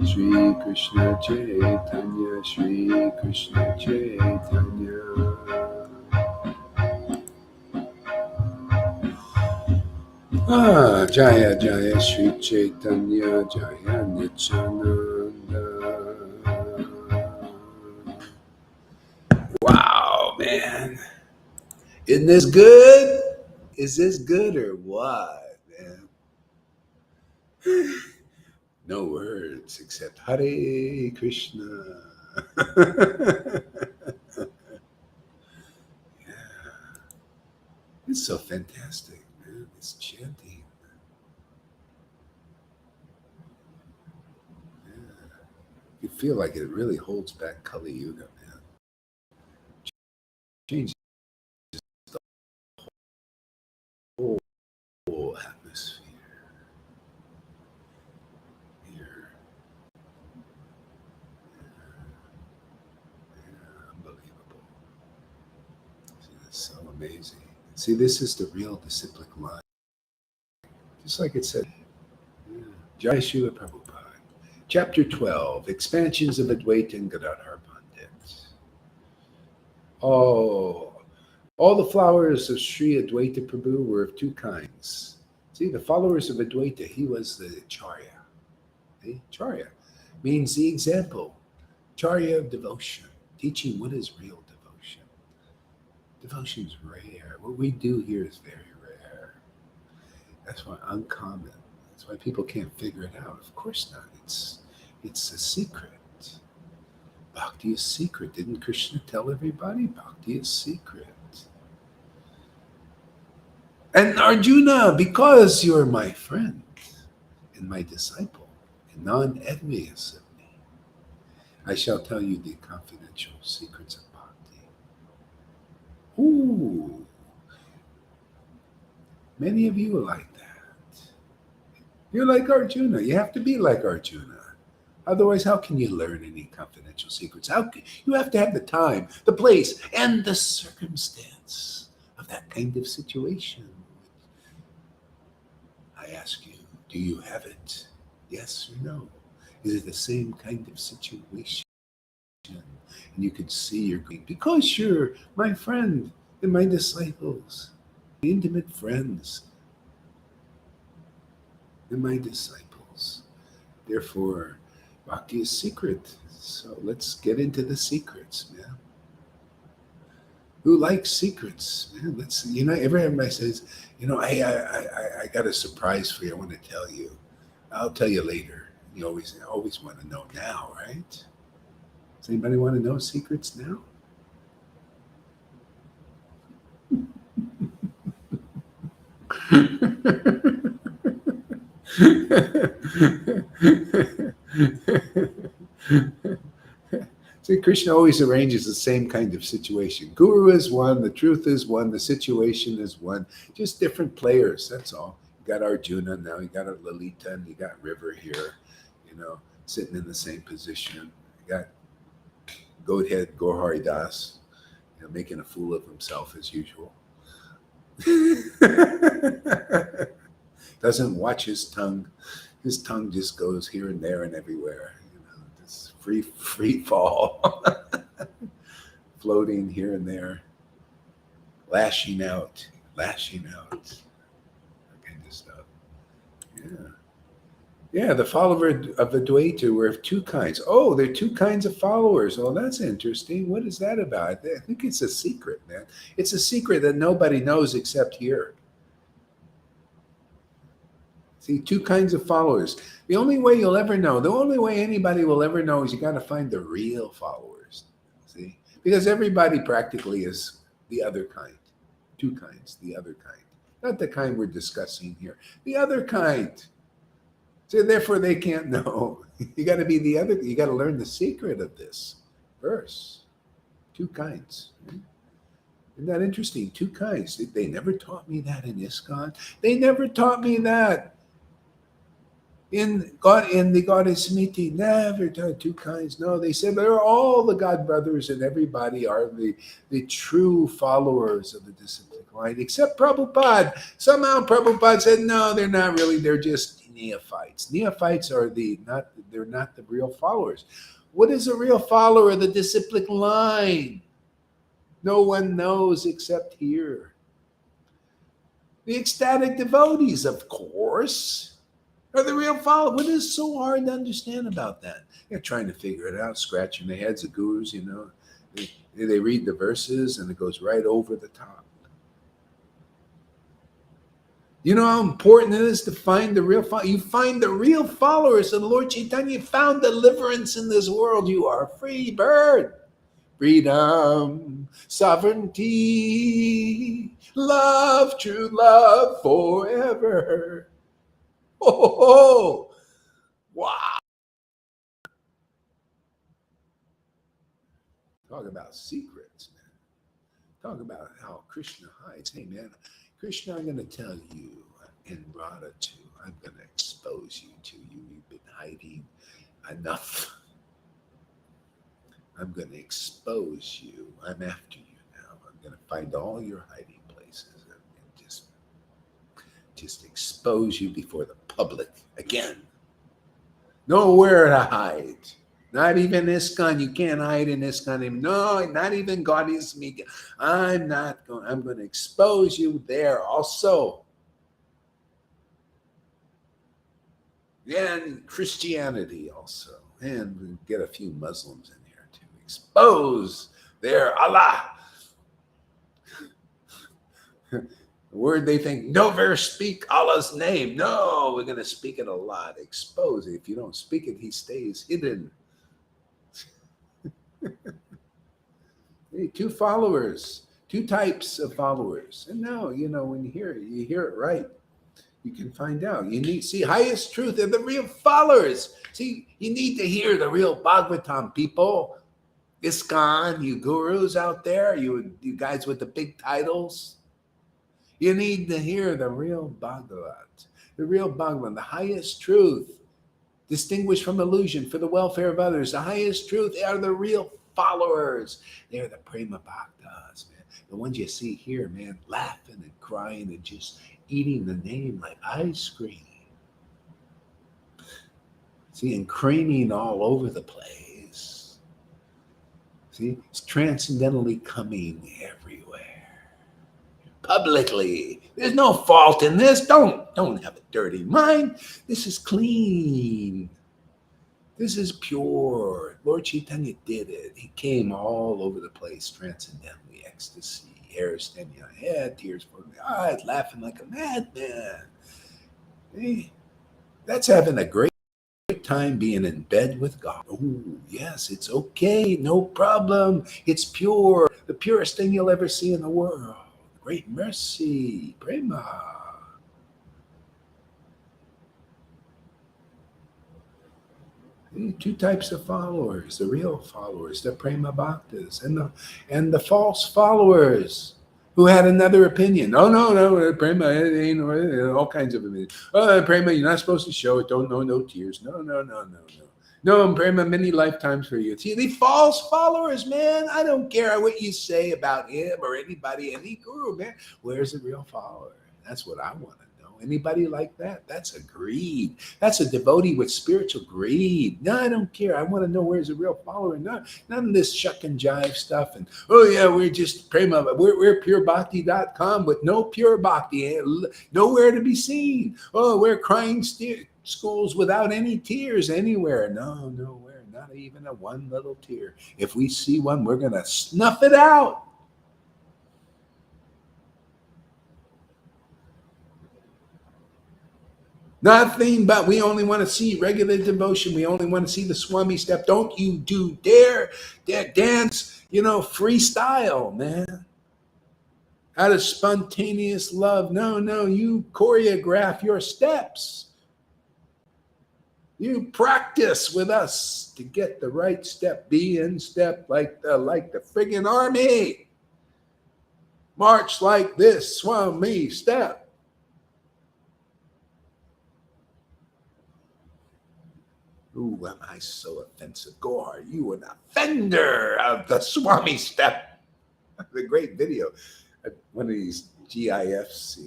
Shri Krishna Chaitanya, Shri Krishna Chaitanya. Jaya Jaya Shri Chaitanya, Jaya Nityananda. Wow, man. Isn't this good? Is this good or what, man? No words except Hare Krishna. Yeah, it's so fantastic, man. This chanting. Yeah. You feel like it really holds back Kali Yuga, man. Changes the whole atmosphere here. Yeah, unbelievable. See, that's so amazing. See, this is the real disciplic life. Just like it said. Yeah. Jai Srila Prabhupada. Chapter 12, Expansions of Advaita and Gadadhar Pandit. Oh, all the followers of Sri Advaita Prabhu were of two kinds. See, the followers of Advaita, he was the Charya. See? Charya means the example. Charya of devotion, teaching what is real devotion. Devotion is rare. What we do here is very rare. That's why uncommon. That's why people can't figure it out. Of course not. It's a secret. Bhakti is secret. Didn't Krishna tell everybody? Bhakti is secret. And Arjuna, because you're my friend and my disciple and non-envious of me, I shall tell you the confidential secrets of bhakti. Ooh, many of you are like that. You're like Arjuna. You have to be like Arjuna. Otherwise, how can you learn any confidential secrets? You have to have the time, the place, and the circumstance of that kind of situation. I ask you, do you have it? Yes or no? Is it the same kind of situation? And you can see you're going, because you're my friend and my disciples, intimate friends and my disciples. Therefore, bhakti is secret. So let's get into the secrets, man. Who likes secrets, man? Let's, everybody says, I got a surprise for you. I want to tell you. I'll tell you later. You always want to know now, right? Does anybody want to know secrets now? See, Krishna always arranges the same kind of situation. Guru is one, the truth is one, the situation is one, just different players, that's all. You got Arjuna now, you got Lalita, and you got River here, sitting in the same position. You got Goathead Gohari Das, making a fool of himself as usual. Doesn't watch his tongue. His tongue just goes here and there and everywhere. Just free fall, floating here and there, lashing out, that kind of stuff. Yeah. Yeah, the follower of Advaita were of two kinds. Oh, there are two kinds of followers. Oh, that's interesting. What is that about? I think it's a secret, man. It's a secret that nobody knows except here. See, two kinds of followers. The only way you'll ever know, the only way anybody will ever know is you got to find the real followers. See, because everybody practically is the other kind. Two kinds, the other kind. Not the kind we're discussing here. The other kind. So therefore, they can't know. You got to be the other. You got to learn the secret of this verse. Two kinds. Isn't that interesting? Two kinds. They never taught me that in ISKCON. They never taught me that in the goddess Smriti. Never taught two kinds. No, they said they're all the God brothers and everybody are the true followers of the disciplic line, except Prabhupada. Somehow Prabhupada said, no, they're not really. They're just neophytes. Neophytes are they're not the real followers. What is a real follower? The disciplic line. No one knows except here. The ecstatic devotees, of course, are the real followers. What is so hard to understand about that? They're trying to figure it out, scratching their heads, the gurus, They read the verses and it goes right over the top. You know how important it is to find the real followers? You find the real followers of the Lord Caitanya. You found deliverance in this world. You are a free bird. Freedom, sovereignty, love, true love forever. Oh, wow. Talk about secrets, man. Talk about how Krishna hides. Hey, man, Krishna, I'm going to tell you in Radha too. I'm going to expose you to you. You've been hiding enough. I'm going to expose you. I'm after you now. I'm going to find all your hiding places and just expose you before the public again. Nowhere to hide. Not even ISKCON. You can't hide in ISKCON. No, not even Gaudiya Media. I'm going to expose you there also. And Christianity also. And get a few Muslims in here to expose their Allah. The word they think, never speak Allah's name. No, we're going to speak it a lot. Expose it. If you don't speak it, he stays hidden. Two followers, two types of followers. And now, when you hear it right. You can find out. You need see highest truth are the real followers. See, you need to hear the real Bhagavatam, people. ISKCON, you gurus out there, you guys with the big titles. You need to hear the real Bhagavat, the highest truth, distinguished from illusion for the welfare of others. The highest truth are the real followers. They're the prema bhaktas, man. The ones you see here, man, laughing and crying and just eating the name like ice cream. See, and craning all over the place. See, it's transcendentally coming everywhere. Publicly. There's no fault in this. Don't have a dirty mind. This is clean. This is pure. Lord Caitanya did it. He came all over the place, transcendentally, ecstasy. Hair standing on head, tears from the eyes, laughing like a madman. Hey, that's having a great time being in bed with God. Oh, yes, it's okay. No problem. It's pure. The purest thing you'll ever see in the world. Great mercy. Prema. Two types of followers, the real followers, the prema bhaktas, and the false followers who had another opinion. Oh, no, prema, it ain't, all kinds of opinions. Oh, prema, you're not supposed to show it. Don't know, no tears. No. No, prema, many lifetimes for you. See, the false followers, man, I don't care what you say about him or anybody, any guru, man. Where's the real follower? That's what I want to know. Anybody like that? That's a greed. That's a devotee with spiritual greed. No, I don't care. I want to know where's the real follower. None of this shuck and jive stuff. And, oh, yeah, we're just prema. We're purebhakti.com with no pure bhakti. Nowhere to be seen. Oh, we're crying schools without any tears anywhere. No, nowhere. Not even a one little tear. If we see one, we're going to snuff it out. Nothing but we only want to see regular devotion. We only want to see the Swami step. Don't you dare dance, freestyle, man. Out of spontaneous love. No, you choreograph your steps. You practice with us to get the right step. Be in step like the friggin' army. March like this, Swami step. Ooh, am I so offensive? Gore, you an offender of the Swami step. The great video. One of these GIFs,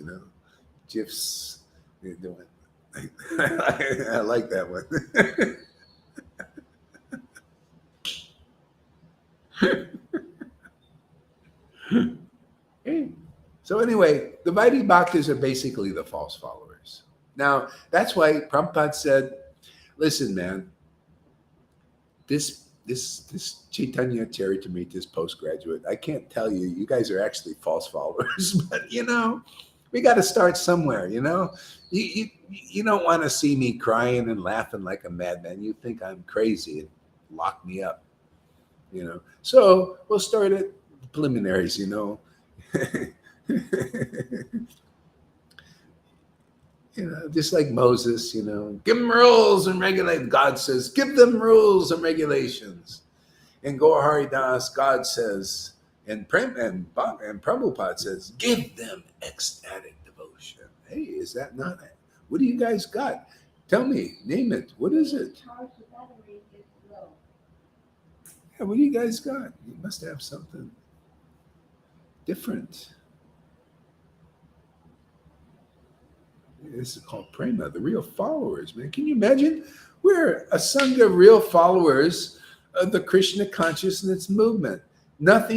GIFs, they're doing I like that one. So anyway, the Vaidhi Bhaktas are basically the false followers. Now, that's why Prabhupada said, listen, man, this Chaitanya Charitamrita, this postgraduate, I can't tell you, you guys are actually false followers, but we got to start somewhere, you don't want to see me crying and laughing like a madman. You think I'm crazy and lock me up, So we'll start at the preliminaries, just like Moses, give them rules and regulations. God says, give them rules and regulations. And Gaur Hari Das, God says, and Prabhupada says, give them ecstatic devotion. Hey, is that not it? What do you guys got? Tell me, name it. What is it? Yeah, what do you guys got? You must have something different. This is called prema, the real followers, man. Can you imagine? We're a sangha of real followers of the Krishna consciousness movement. None of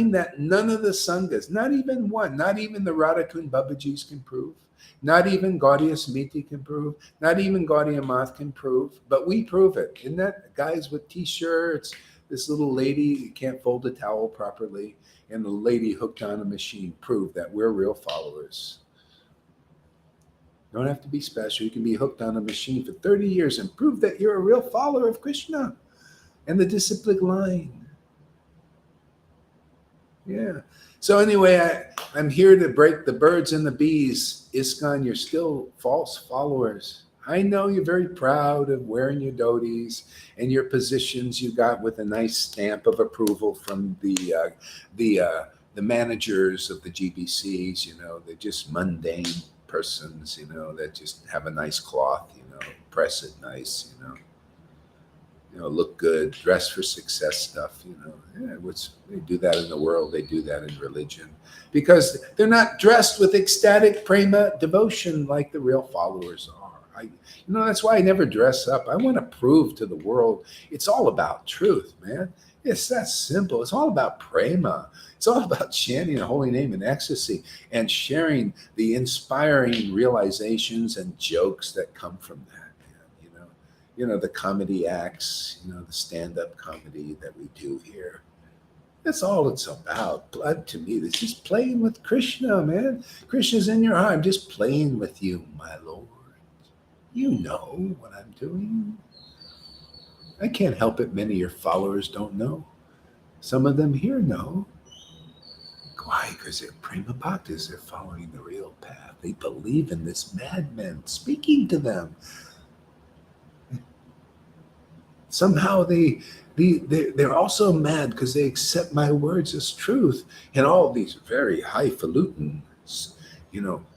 the sanghas, not even one, not even the Radhakund Babajis can prove, not even Gaudiya Smiti can prove, not even Gaudiya Math can prove, but we prove it. Isn't that guys with t-shirts, this little lady who can't fold a towel properly, and the lady hooked on a machine prove that we're real followers. You don't have to be special. You can be hooked on a machine for 30 years and prove that you're a real follower of Krishna and the disciplic line. Yeah. So anyway, I'm here to break the birds and the bees. ISKCON, you're still false followers. I know you're very proud of wearing your dhotis and your positions you got with a nice stamp of approval from the managers of the GBCs. They're just mundane persons, that just have a nice cloth, press it nice, look good, dress for success stuff, Yeah, they do that in the world, they do that in religion, because they're not dressed with ecstatic prema devotion like the real followers are. That's why I never dress up. I want to prove to the world it's all about truth, man. It's that simple. It's all about prema. It's all about chanting the holy name in ecstasy and sharing the inspiring realizations and jokes that come from that. The comedy acts, the stand-up comedy that we do here. That's all it's about. Blood to me, it's just playing with Krishna, man. Krishna's in your heart. I'm just playing with you, my Lord. You know what I'm doing. I can't help it. Many of your followers don't know. Some of them here know. Why? Because they're prima bhaktas. They're following the real path. They believe in this madman speaking to them. Somehow they're also mad because they accept my words as truth, and all these very highfalutin,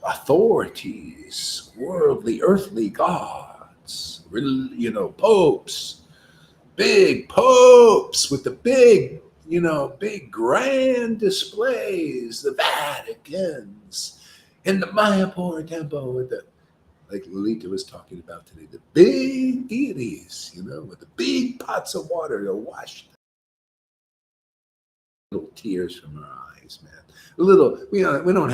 authorities, worldly, earthly gods, popes, big popes with the big, big grand displays, the Vaticans, and the Mayapur temple with the, like Lolita was talking about today, the big deities, with the big pots of water to wash little tears from our eyes, man. We don't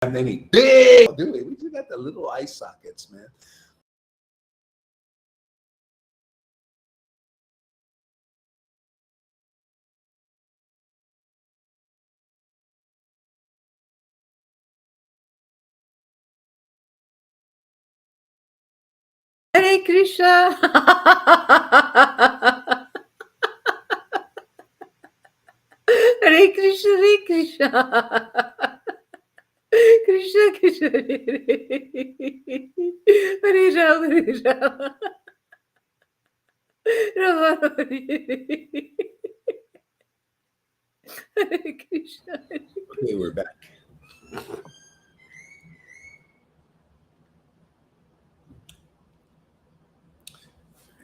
have any big, do we? We just got the little eye sockets, man. Hare Krishna. Hare Krishna, Hare Krishna. Krishna Krishna, Hare Hare. Hare Ram, Hare Ram. Rama Rama, Hare Hare. Hare Krishna, Hare Okay, we're back.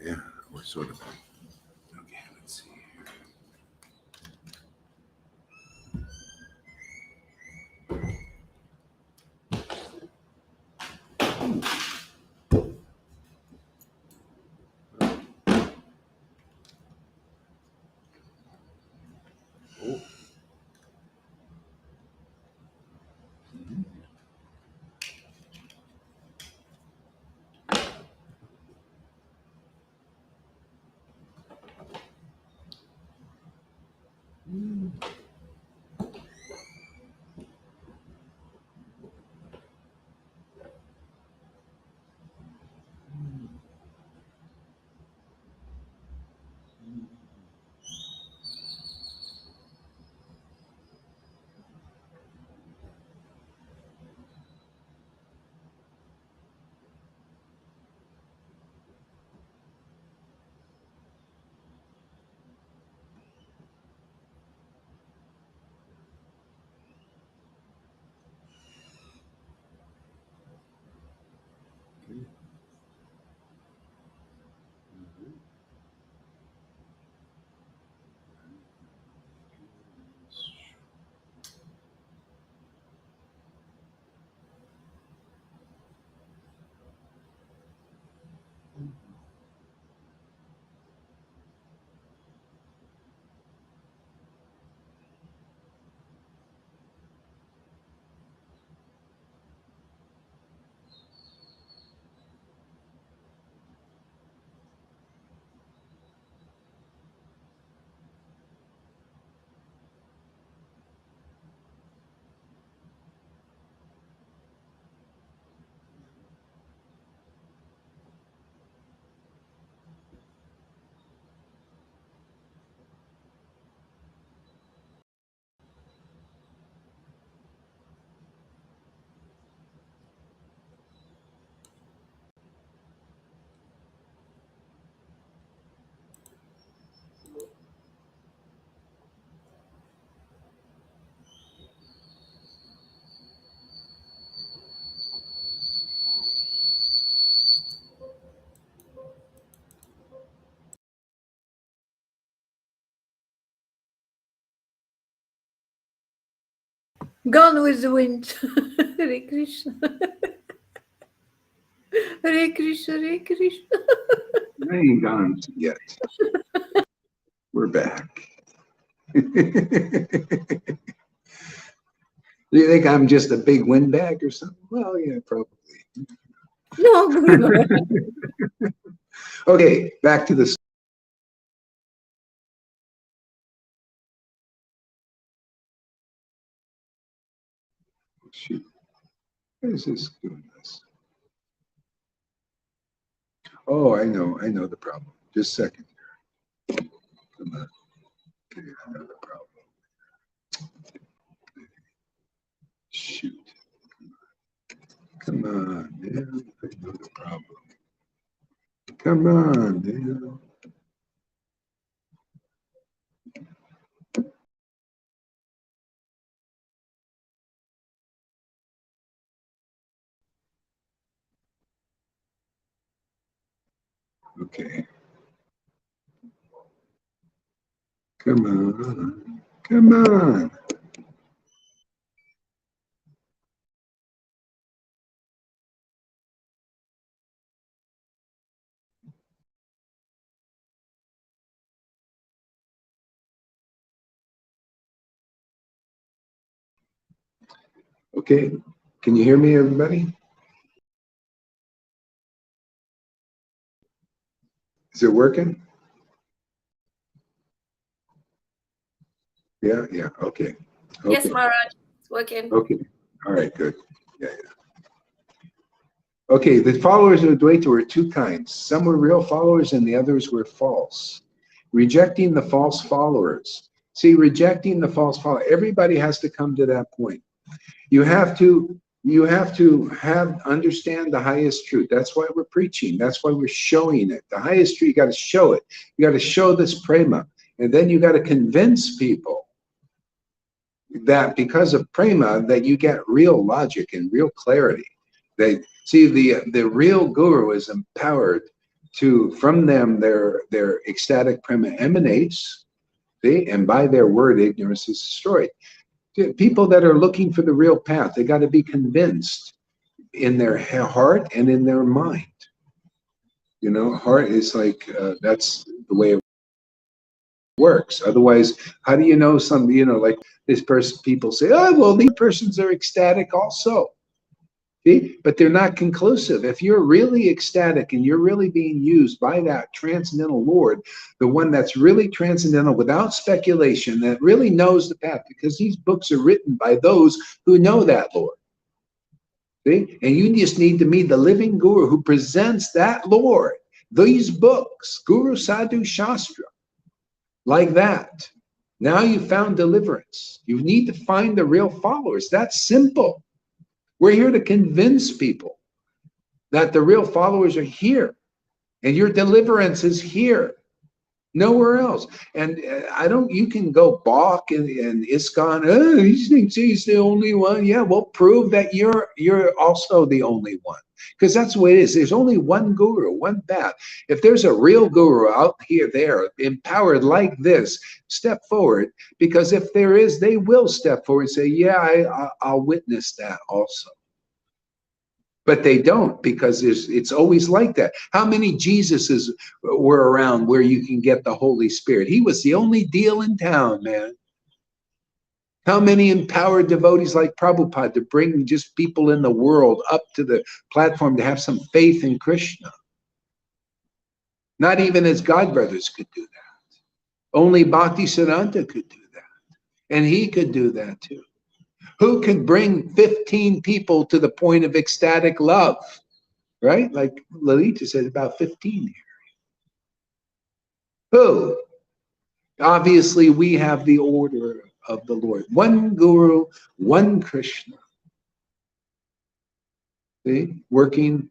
Yeah, we're sort of. Okay, let's see here. Gone with the wind. Hare Krishna. Hare Krishna, Hare Krishna. I ain't gone yet. We're back. Do you think I'm just a big windbag or something? Well, yeah, probably. No, Guru Maharaj. Okay, back to the shoot. What is this doing this? Oh, I know the problem. Just a second. Come on. Okay, I know the problem. Shoot. Come on, man. I know the problem. Come on, man. Okay. Come on. Come on. Okay. Can you hear me, everybody? Is it working? Yeah, yeah. Okay. Yes, Okay. Maharaj, it's working. Okay. All right, good. Yeah, yeah. Okay, the followers of Advaita were two kinds. Some were real followers and the others were false. Rejecting the false followers. See, rejecting the false follower. Everybody has to come to that point. You have to understand the highest truth. That's why we're preaching. That's why we're showing it. The highest truth, you got to show it. You got to show this prema. And then you got to convince people that because of prema that you get real logic and real clarity. They see the real guru is empowered to, from them their ecstatic prema emanates, see, and by their word ignorance is destroyed. People that are looking for the real path, they got to be convinced in their heart and in their mind. You know, heart is like that's the way it works. Otherwise, how do you know some, you know, like this person, people say, oh, well, these persons are ecstatic also. See? But they're not conclusive. If you're really ecstatic and you're really being used by that transcendental Lord, the one that's really transcendental without speculation, that really knows the path, because these books are written by those who know that Lord. See? And you just need to meet the living guru who presents that Lord, these books, Guru Sadhu Shastra, like that. Now you found deliverance. You need to find the real followers. That's simple. We're here to convince people that the real followers are here and your deliverance is here. Nowhere else. And I don't, you can go balk and ISKCON, oh, he thinks he's the only one. Yeah, well, prove that you're also the only one. Because that's the way it is. There's only one guru, one path. If there's a real guru out here, there, empowered like this, step forward. Because if there is, they will step forward and say, yeah, I'll witness that also. But they don't, because it's always like that. How many Jesuses were around where you can get the Holy Spirit? He was the only deal in town, man. How many empowered devotees like Prabhupada to bring just people in the world up to the platform to have some faith in Krishna? Not even his godbrothers could do that. Only Bhaktisiddhanta could do that. And he could do that too. Who could bring 15 people to the point of ecstatic love? Right? Like Lalita said, about 15 here. Who? Obviously, we have the order of the Lord. One Guru, one Krishna. See? Working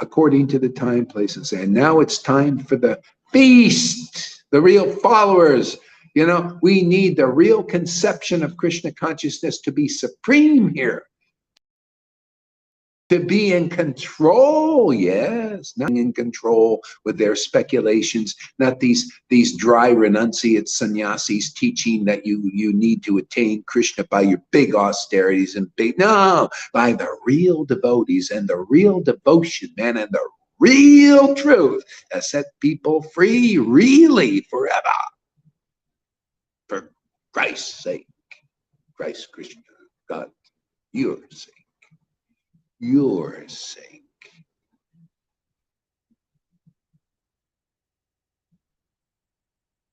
according to the time, place, and say. And now it's time for the feast, the real followers. You know, we need the real conception of Krishna consciousness to be supreme here. To be in control, yes, not in control with their speculations, not these dry renunciate sannyasis teaching that you need to attain Krishna by your big austerities and big, no, by the real devotees and the real devotion, man, and the real truth that set people free really forever. For Christ's sake, Christ, Krishna, God, your sake. Your sake.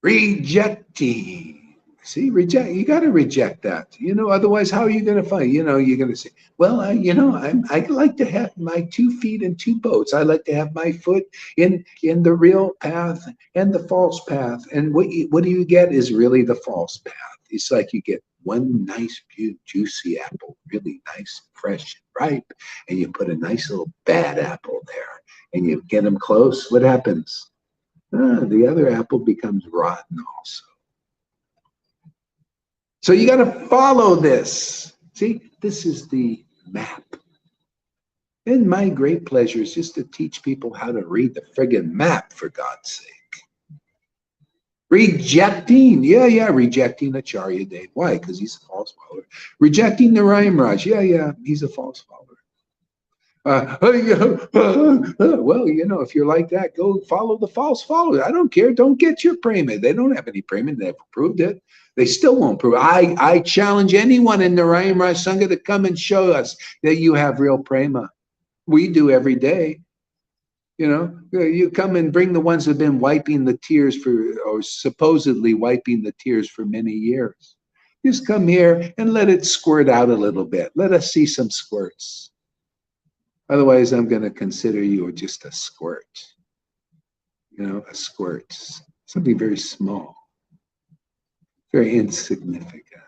Rejecting. See, reject. You got to reject that. You know, otherwise, how are you going to find? You know, you're going to say, well, I like to have my 2 feet in 2 boats. I like to have my foot in the real path and the false path. And what do you get is really the false path. It's like you get one nice, juicy apple, really nice, fresh, and ripe, and you put a nice little bad apple there, and you get them close. What happens? The other apple becomes rotten also. So you got to follow this. See, this is the map. And my great pleasure is just to teach people how to read the friggin' map, for God's sake. Rejecting, rejecting Acharya Dev. Why? Because he's a false follower. Rejecting the Raj. He's a false follower. Well, you know, if you're like that, go follow the false followers. I don't care. Don't get your prema. They don't have any prema. They've proved it. They still won't prove it. I challenge anyone in the Raj Sangha to come and show us that you have real prema. We do every day. You know, you come and bring the ones that have been wiping the tears or supposedly wiping the tears for many years. Just come here and let it squirt out a little bit. Let us see some squirts. Otherwise, I'm going to consider you just a squirt. You know, a squirt. Something very small. Very insignificant.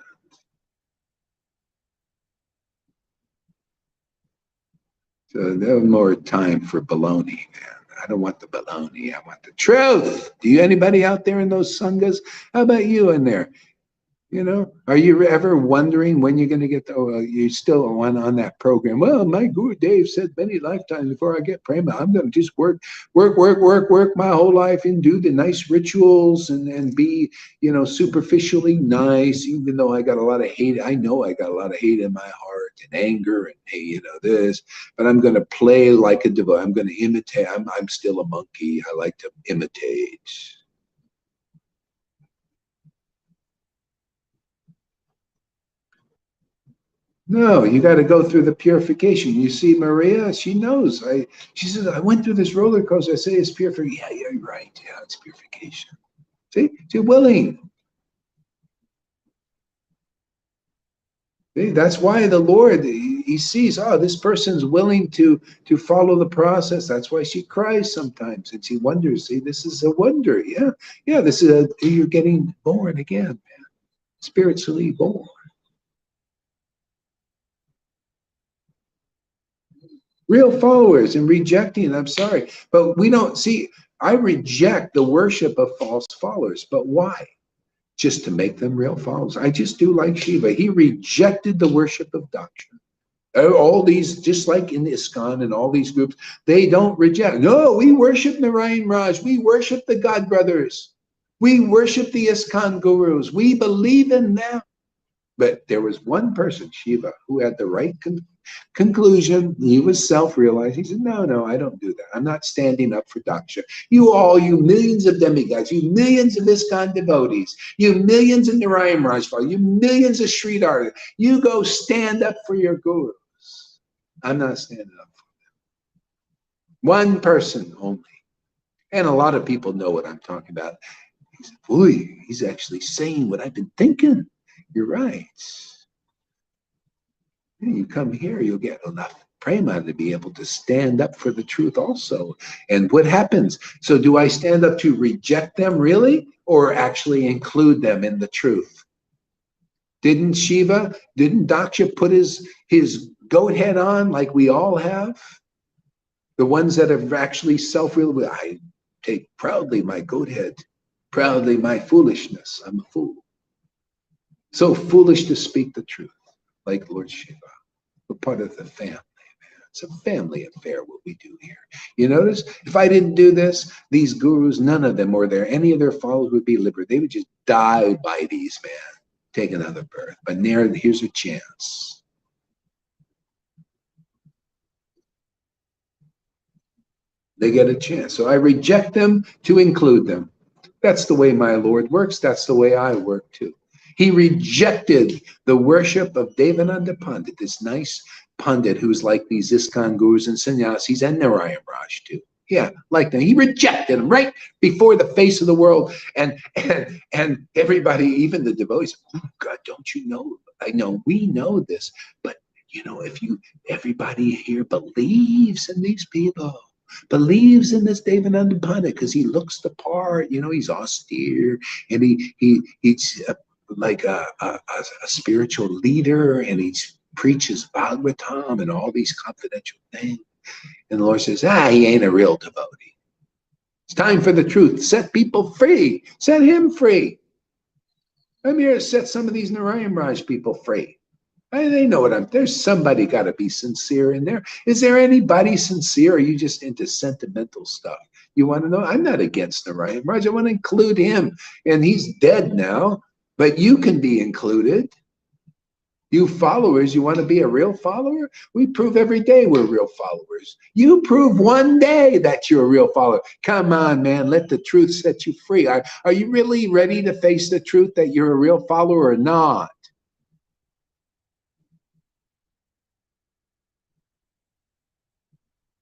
So no more time for baloney, man. I don't want the baloney. I want the truth. Do you anybody out there in those sanghas? How about you in there? You know, are you ever wondering when you're going to get you still on that program? Well, my Guru Dev said many lifetimes before I get prema, I'm going to just work my whole life and do the nice rituals and be, you know, superficially nice, even though I got a lot of hate. I know I got a lot of hate in my heart and anger and, hey, you know, this, but I'm going to play like a devotee. I'm going to imitate. I'm still a monkey. I like to imitate. No, you got to go through the purification. You see, Maria, she knows. She says, I went through this roller coaster. I say it's purification. Yeah, you're right. Yeah, it's purification. See, she's willing. See, that's why the Lord, he sees, oh, this person's willing to follow the process. That's why she cries sometimes, and she wonders. See, this is a wonder. Yeah, this is you're getting born again, man. Spiritually born. Real followers and rejecting, I'm sorry, but we don't see, I reject the worship of false followers. But why? Just to make them real followers. I just do like Shiva. He rejected the worship of doctrine. All these, just like in ISKCON and all these groups, they don't reject. No, we worship Narayan Raj. We worship the God Brothers. We worship the ISKCON gurus. We believe in them. But there was one person, Shiva, who had the right conclusion. He was self-realized. He said, no, I don't do that. I'm not standing up for doctrine. You all, you millions of demigods, you millions of ISKCON devotees, you millions of Narayan Raj, you millions of Sridhar, you go stand up for your gurus. I'm not standing up for them. One person only. And a lot of people know what I'm talking about. He said, boy, he's actually saying what I've been thinking. You're right. You come here, you'll get enough prema to be able to stand up for the truth also. And what happens? So do I stand up to reject them really, or actually include them in the truth? Didn't Daksha put his goat head on like we all have? The ones that have actually self-realized, I take proudly my goat head, proudly my foolishness. I'm a fool. So foolish to speak the truth, like Lord Shiva. We're part of the family, man. It's a family affair what we do here. You notice, if I didn't do this, these gurus, none of them or any of their followers would be liberated. They would just die by these, man. Take another birth. But here's a chance. They get a chance. So I reject them to include them. That's the way my Lord works. That's the way I work too. He rejected the worship of Devananda Pandit, this nice Pandit who's like these ISKCON gurus and sannyasis and Narayan Raj too. Yeah, like that. He rejected them right before the face of the world. And everybody, even the devotees, oh God, don't you know? I know, we know this. But, you know, everybody here believes in these people. Believes in this Devananda Pandit because he looks the part, you know, he's austere and he's like a spiritual leader, and he preaches Bhagavatam and all these confidential things. And the Lord says, he ain't a real devotee. It's time for the truth. Set people free. Set him free. I'm here to set some of these Narayan Raj people free. They know there's somebody got to be sincere in there. Is there anybody sincere, or are you just into sentimental stuff? You want to know? I'm not against Narayan Raj. I want to include him. And he's dead now, but you can be included. You followers, you want to be a real follower? We prove every day we're real followers. You prove one day that you're a real follower. Come on, man, let the truth set you free. Are you really ready to face the truth that you're a real follower or not?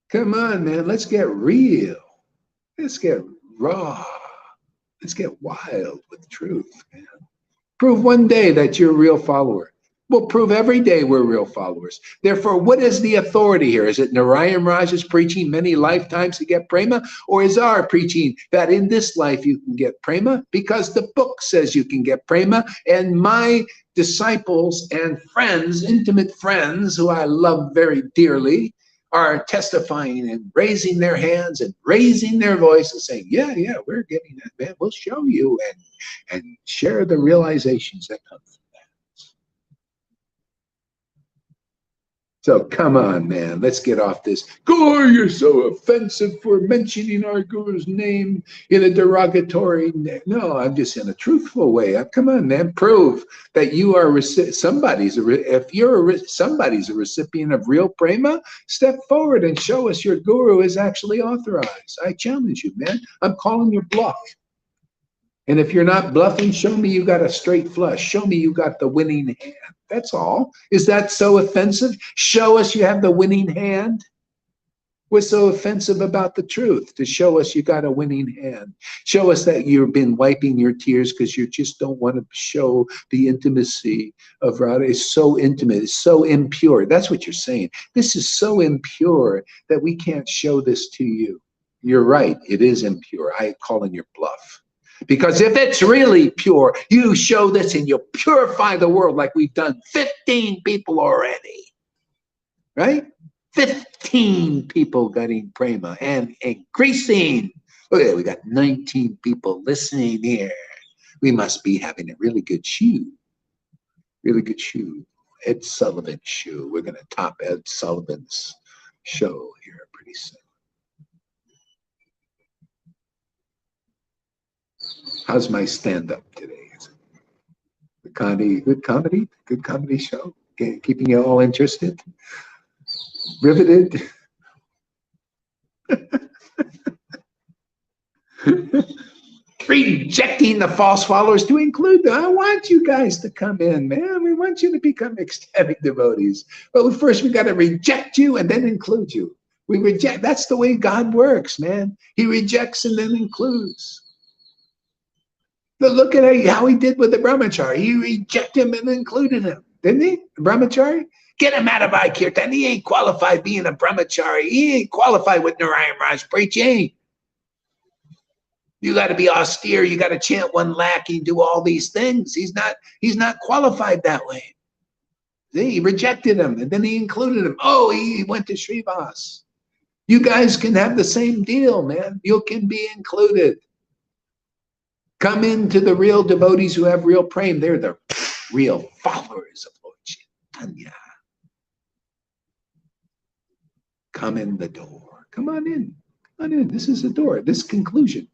Come on, man, let's get real. Let's get raw. Let's get wild with truth, man. Prove one day that you're a real follower. We'll prove every day we're real followers. Therefore, what is the authority here? Is it Narayan Raj's preaching many lifetimes to get prema? Or is our preaching that in this life you can get prema? Because the book says you can get prema. And my disciples and friends, intimate friends, who I love very dearly, are testifying and raising their hands and raising their voices, saying, yeah, we're getting that, man. We'll show you and share the realizations that come from that. So come on, man, let's get off this. Guru, you're so offensive for mentioning our guru's name in a derogatory name. No, I'm just in a truthful way. Come on, man, prove that you are somebody's a recipient of real prema. Step forward and show us your guru is actually authorized. I challenge you, man. I'm calling your bluff. And if you're not bluffing, show me you got a straight flush. Show me you got the winning hand. That's all. Is that so offensive? Show us you have the winning hand. What's so offensive about the truth? To show us you got a winning hand. Show us that you've been wiping your tears because you just don't want to show the intimacy of Radha. It's so intimate. It's so impure. That's what you're saying. This is so impure that we can't show this to you. You're right. It is impure. I call in your bluff. Because if it's really pure, you show this and you purify the world like we've done 15 people already. Right? 15 people getting prema and increasing. Oh yeah, we got 19 people listening here. We must be having a really good shoe. Really good shoe. Ed Sullivan's shoe. We're going to top Ed Sullivan's show here pretty soon. How's my stand-up today? Is it good comedy? Good comedy show? Keeping you all interested? Riveted? Rejecting the false followers to include them. I want you guys to come in, man. We want you to become ecstatic devotees. But first we got to reject you and then include you. We reject. That's the way God works, man. He rejects and then includes. But look at how he did with the brahmachari. He rejected him and included him, didn't he? The brahmachari? Get him out of Kirtan. He ain't qualified being a brahmachari. He ain't qualified with Narayan Raj preaching. You got to be austere. You got to chant 1 lakh. You do all these things. He's not qualified that way. See, he rejected him and then he included him. Oh, he went to Srivas. You guys can have the same deal, man. You can be included. Come into the real devotees who have real prema. They're the real followers of Lord Caitanya. Come in the door. Come on in. Come on in. This is the door. This conclusion.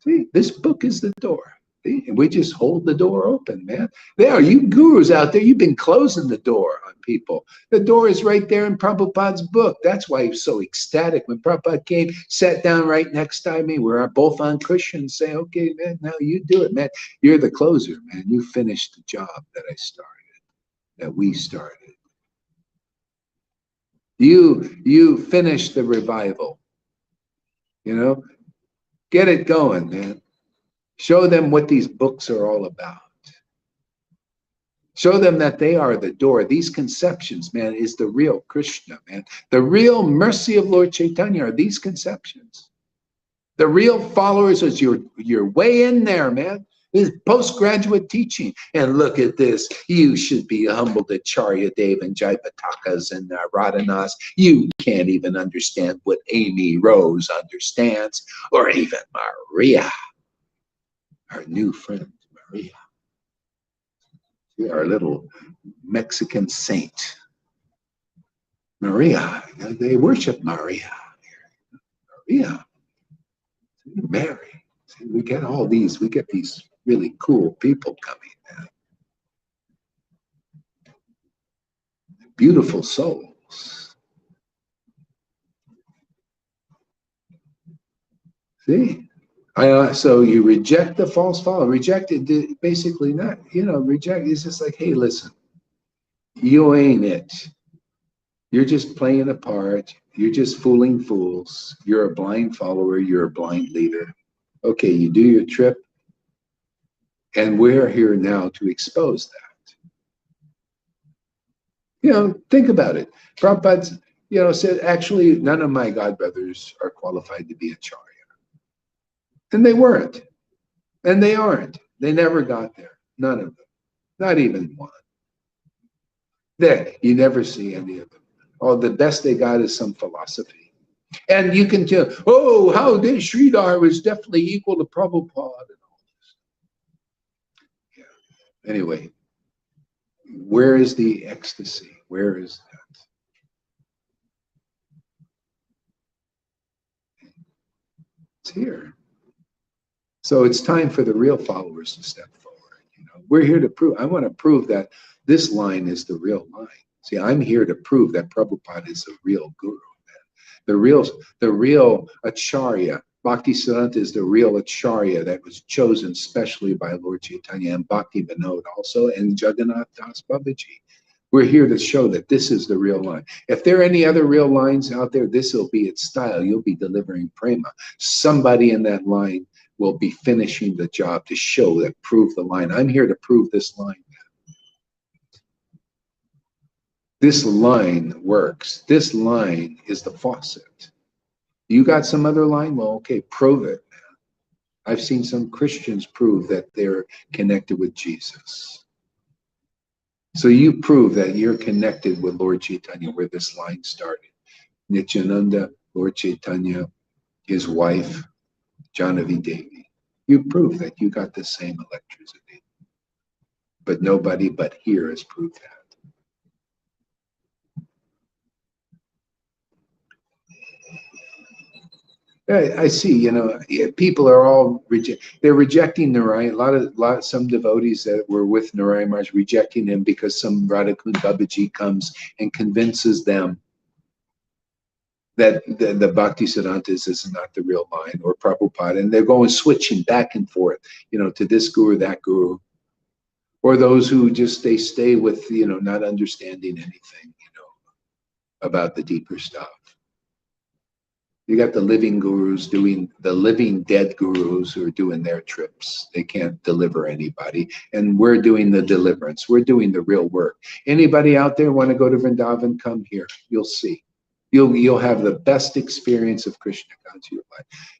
See, this book is the door. See? And we just hold the door open, man. There are you gurus out there. You've been closing the door on people. The door is right there in Prabhupada's book. That's why he was so ecstatic when Prabhupada came, sat down right next to me. We're both on cushions, say, okay, man, now you do it, man. You're the closer, man. You finished the job that I started, that we started. You finished the revival. You know, get it going, man. Show them what these books are all about. Show them that they are the door. These conceptions, man, is the real Krishna, man. The real mercy of Lord Caitanya are these conceptions. The real followers is your way in there, man. This postgraduate teaching. And look at this. You should be humbled at Charya Dev and Jaipatakas and Radhanas. You can't even understand what Amy Rose understands, or even Maria, our new friend, Maria. Our little Mexican saint. Maria. They worship Maria. Maria. Mary. See, we get these really cool people coming in. Beautiful souls. See? So you reject the false follower. Reject it, basically not, reject is just like, hey, listen, you ain't it. You're just playing a part. You're just fooling fools. You're a blind follower. You're a blind leader. Okay, you do your trip. And we're here now to expose that. Think about it. Prabhupada, said, actually, none of my godbrothers are qualified to be acharya. And they weren't. And they aren't. They never got there. None of them. Not even one. There, you never see any of them. Oh, the best they got is some philosophy. And you can tell, oh, how did Sridhar was definitely equal to Prabhupada and all this. Yeah. Anyway, where is the ecstasy? Where is that? It's here. So it's time for the real followers to step forward. We're here to prove. I want to prove that this line is the real line. See, I'm here to prove that Prabhupada is a real guru. Man. The real acharya. Bhaktisiddhanta is the real acharya that was chosen specially by Lord Caitanya and Bhakti Vinod also, and Jagannath Das Babaji. We're here to show that this is the real line. If there are any other real lines out there, this will be its style. You'll be delivering prema. Somebody in that line will be finishing the job to show that, prove the line. I'm here to prove this line. This line works. This line is the faucet. You got some other line? Well, okay, prove it. I've seen some Christians prove that they're connected with Jesus. So you prove that you're connected with Lord Caitanya, where this line started. Nityananda, Lord Caitanya, his wife, Janavi Devi. You prove that you got the same electricity. But nobody but here has proved that. I see, people are all they're rejecting Narayan. Some devotees that were with Narayan Maharaj rejecting him because some Radhakund Babaji comes and convinces them that the Bhakti Siddhantas is not the real mind, or Prabhupada, and they're going switching back and forth, to this guru, that guru, or those who just they stay with, not understanding anything, about the deeper stuff. You got the living gurus doing the living dead gurus who are doing their trips. They can't deliver anybody. And we're doing the deliverance. We're doing the real work. Anybody out there want to go to Vrindavan? Come here. You'll see. You'll have the best experience of Krishna consciousness.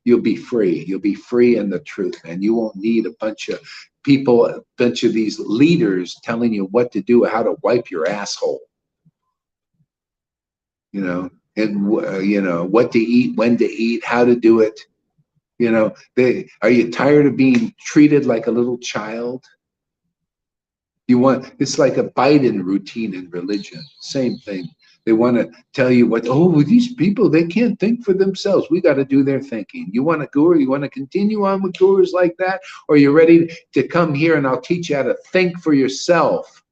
You'll be free. You'll be free in the truth, man. You won't need a bunch of people, a bunch of these leaders telling you what to do, how to wipe your asshole. And what to eat, when to eat, how to do it. Are you tired of being treated like a little child? It's like a Biden routine in religion. Same thing. They want to tell you these people, they can't think for themselves. We got to do their thinking. You want a guru? You want to continue on with gurus like that? Or you're ready to come here and I'll teach you how to think for yourself?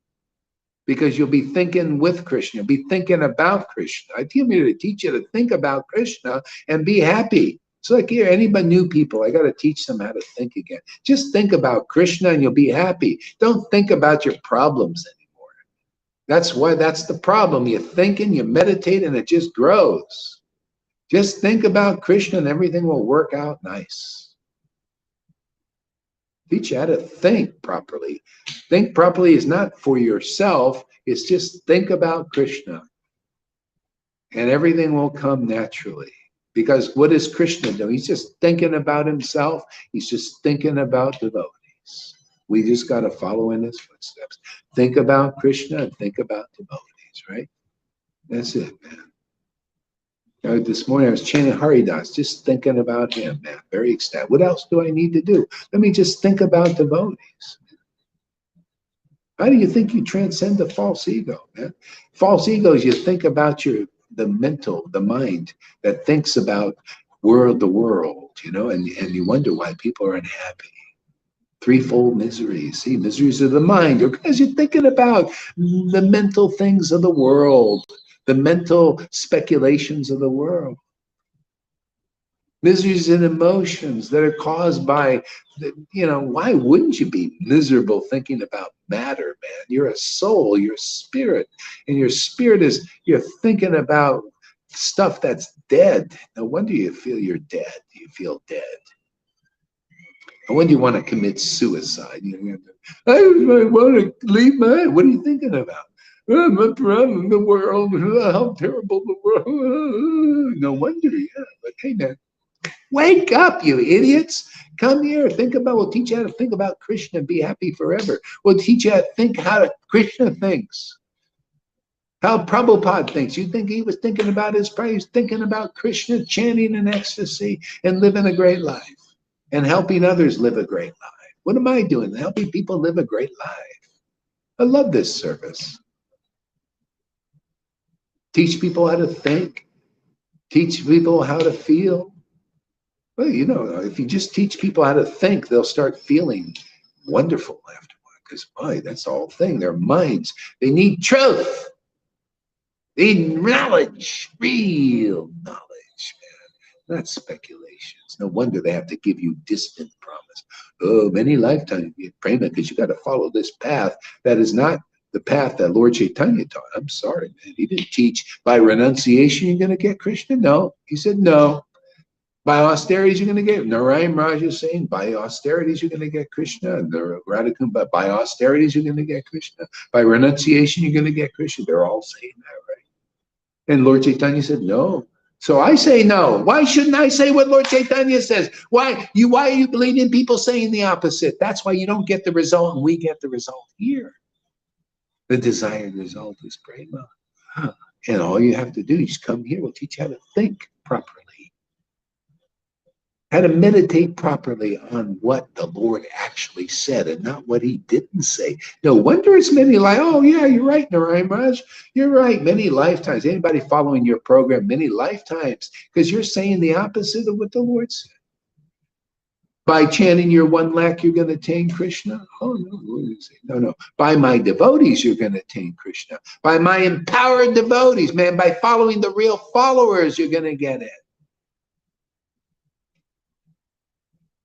Because you'll be thinking with Krishna, you'll be thinking about Krishna. I came here to teach you to think about Krishna and be happy. It's like here, anybody new people, I got to teach them how to think again. Just think about Krishna and you'll be happy. Don't think about your problems anymore. That's the problem. You think and you meditate and it just grows. Just think about Krishna and everything will work out nice. Teach you how to think properly. Think properly is not for yourself. It's just think about Krishna. And everything will come naturally. Because what does Krishna do? He's just thinking about himself. He's just thinking about devotees. We just got to follow in his footsteps. Think about Krishna and think about devotees, right? That's it, man. This morning I was chanting Haridas, just thinking about him, man. Very ecstatic. What else do I need to do? Let me just think about devotees. How do you think you transcend the false ego, man? False ego is you think about the mind that thinks about the world, and you wonder why people are unhappy. Threefold miseries. See, miseries of the mind, or because you're thinking about the mental things of the world, the mental speculations of the world. Miseries and emotions that are caused by, why wouldn't you be miserable thinking about matter, man? You're a soul, you're a spirit, and your spirit you're thinking about stuff that's dead. No wonder you feel you're dead. You feel dead. And when do you want to commit suicide? I want to leave my, what are you thinking about? My problem, the world, how terrible the world. No wonder, yeah. But hey, man, wake up, you idiots. Come here, we'll teach you how to think about Krishna and be happy forever. We'll teach you how to think how Krishna thinks. How Prabhupada thinks. You think he was thinking about his praise, thinking about Krishna, chanting in ecstasy, and living a great life, and helping others live a great life. What am I doing? Helping people live a great life. I love this service. Teach people how to think. Teach people how to feel. Well, if you just teach people how to think, they'll start feeling wonderful afterward. Because, boy, that's the whole thing. Their minds, they need truth. They need knowledge, real knowledge, man. Not speculations. No wonder they have to give you distant promise. Oh, many lifetimes you prema, because you got to follow this path that is not the path that Lord Caitanya taught. I'm sorry, man. He didn't teach by renunciation you're going to get Krishna. No, he said no. By austerities, you're going to get Narayan Maharaj is saying, by austerities, you're going to get Krishna. And the Radhakund, but by austerities, you're going to get Krishna. By renunciation, you're going to get Krishna. They're all saying that, right? And Lord Caitanya said, no. So I say no. Why shouldn't I say what Lord Caitanya says? Why are you believing people saying the opposite? That's why you don't get the result, and we get the result here. The desired result is prema. And all you have to do is come here. We'll teach you how to think properly. how to meditate properly on what the Lord actually said and not what he didn't say. No wonder it's many like, oh yeah, you're right, Narayan Raj. You're right. Many lifetimes. Anybody following your program, many lifetimes, because you're saying the opposite of what the Lord said. By chanting your 1 lakh, you're going to attain Krishna? Oh, no, no. By my devotees, you're going to attain Krishna. By my empowered devotees, man, by following the real followers, you're going to get it.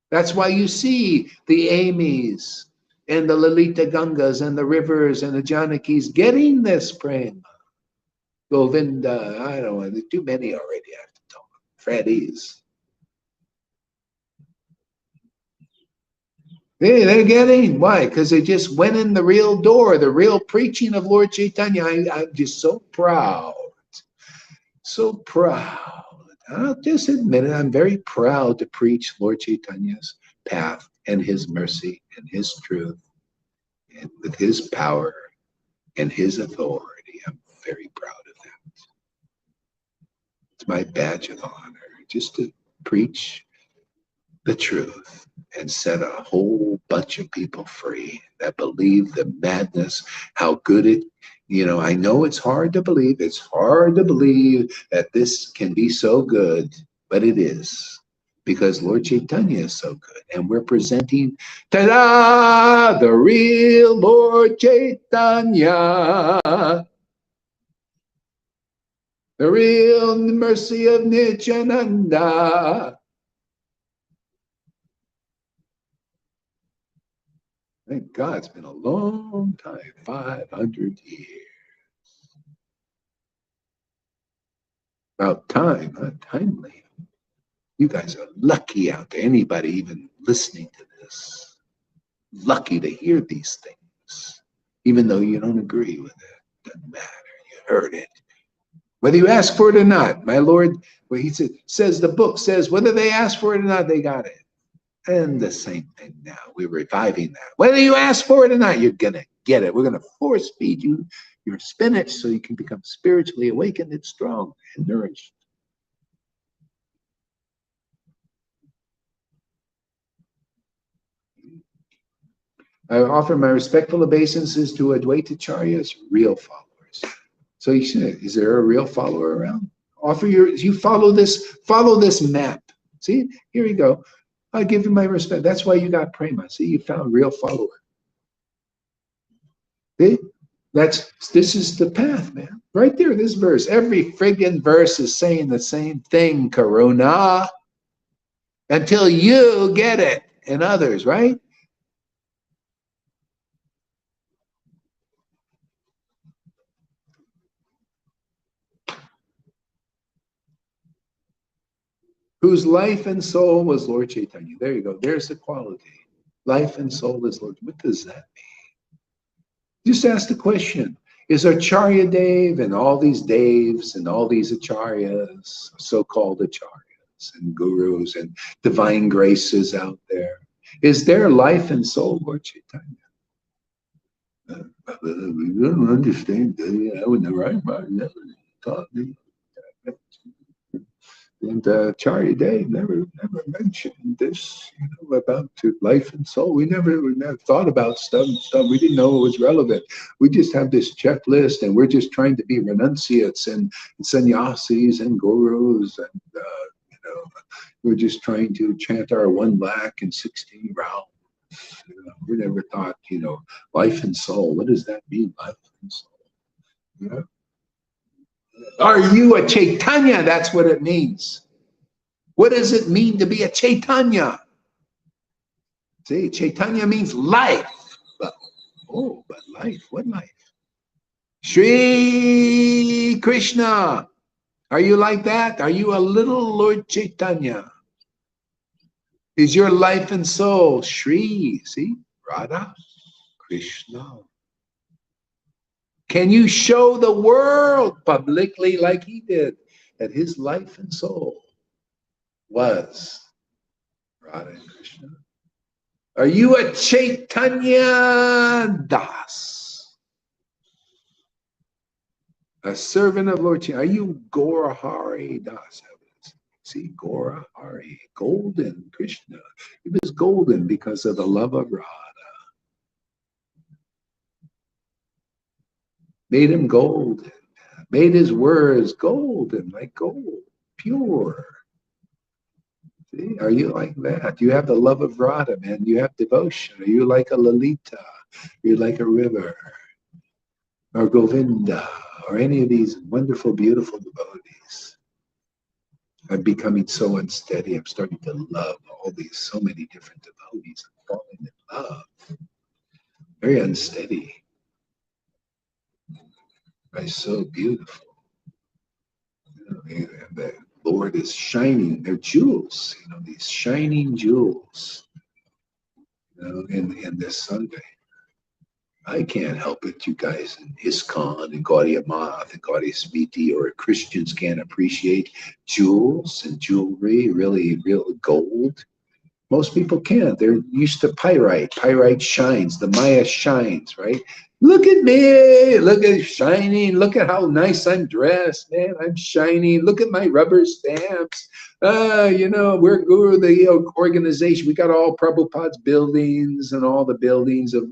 That's why you see the Amis and the Lalita Gangas and the rivers and the Janakis getting this prema. Govinda, I don't know, there's too many already, I have to tell them. Freddy's. They're getting, why? Because they just went in the real door, the real preaching of Lord Caitanya. I'm just so proud. So proud. I'll just admit it, I'm very proud to preach Lord Caitanya's path and his mercy and his truth and with his power and his authority. I'm very proud of that. It's my badge of honor just to preach the truth and set a whole bunch of people free that believe the madness, how good it, I know it's hard to believe. It's hard to believe that this can be so good, but it is. Because Lord Caitanya is so good. And we're presenting, ta-da, the real Lord Caitanya. The real mercy of Nityananda. Thank God, it's been a long time, 500 years. About time, huh? Timely. You guys are lucky out there. Anybody even listening to this, lucky to hear these things, even though you don't agree with it. Doesn't matter. You heard it. Whether you ask for it or not, my Lord, well, he says the book says whether they ask for it or not, they got it. And the same thing now. We're reviving that. Whether you ask for it or not, you're going to get it. We're going to force feed you your spinach so you can become spiritually awakened and strong and nourished. I offer my respectful obeisances to Advaitacharya's real followers. So you should, is there a real follower around? You follow this map. See, here you go. I give you my respect. That's why you got prema. See, you found real follower. See? This is the path, man. Right there, this verse. Every friggin' verse is saying the same thing, Karuna. Until you get it and others, right? Whose life and soul was Lord Caitanya. There you go. There's the quality. Life and soul is Lord. What does that mean? Just ask the question. Is Acharya Dev and all these Devs and all these Acharyas, so-called Acharyas and gurus and divine graces out there, is their life and soul Lord Caitanya? We don't understand. I would never taught me. And Acharya Dev never mentioned this, about life and soul. We never thought about stuff. We didn't know it was relevant. We just have this checklist, and we're just trying to be renunciates and sannyasis and gurus, and we're just trying to chant our 1 lakh and 16 rounds. We never thought, life and soul. What does that mean, life and soul? Yeah. Are you a Chaitanya? That's what it means. What does it mean to be a Chaitanya? See, Chaitanya means life. But life, what life? Shri Krishna. Are you like that? Are you a little Lord Chaitanya? Is your life and soul Shri? See, Radha, Krishna. Can you show the world publicly like he did that his life and soul was Radha and Krishna? Are you a Chaitanya Das? A servant of Lord Chaitanya? Are you Gaurahari Das? See, Gora Hari, golden Krishna. He was golden because of the love of Radha. Made him golden. Made his words golden, like gold, pure. See, are you like that? You have the love of Radha, man. You have devotion. Are you like a Lalita? Are you like a river? Or Govinda? Or any of these wonderful, beautiful devotees? I'm becoming so unsteady. I'm starting to love all these, so many different devotees. I'm falling in love. Very unsteady. But so beautiful. And the Lord is shining. They're jewels, these shining jewels, in this Sunday. I can't help it, you guys in ISKCON and Gaudiya Math and Gaudiya Smriti or Christians can't appreciate jewels and jewelry, really real gold. Most people can't. They're used to pyrite. Pyrite shines. The Maya shines, right? Look at me. Look at shining. Look at how nice I'm dressed, man. I'm shining. Look at my rubber stamps. We're Guru, the organization. We got all Prabhupada's buildings and all the buildings of,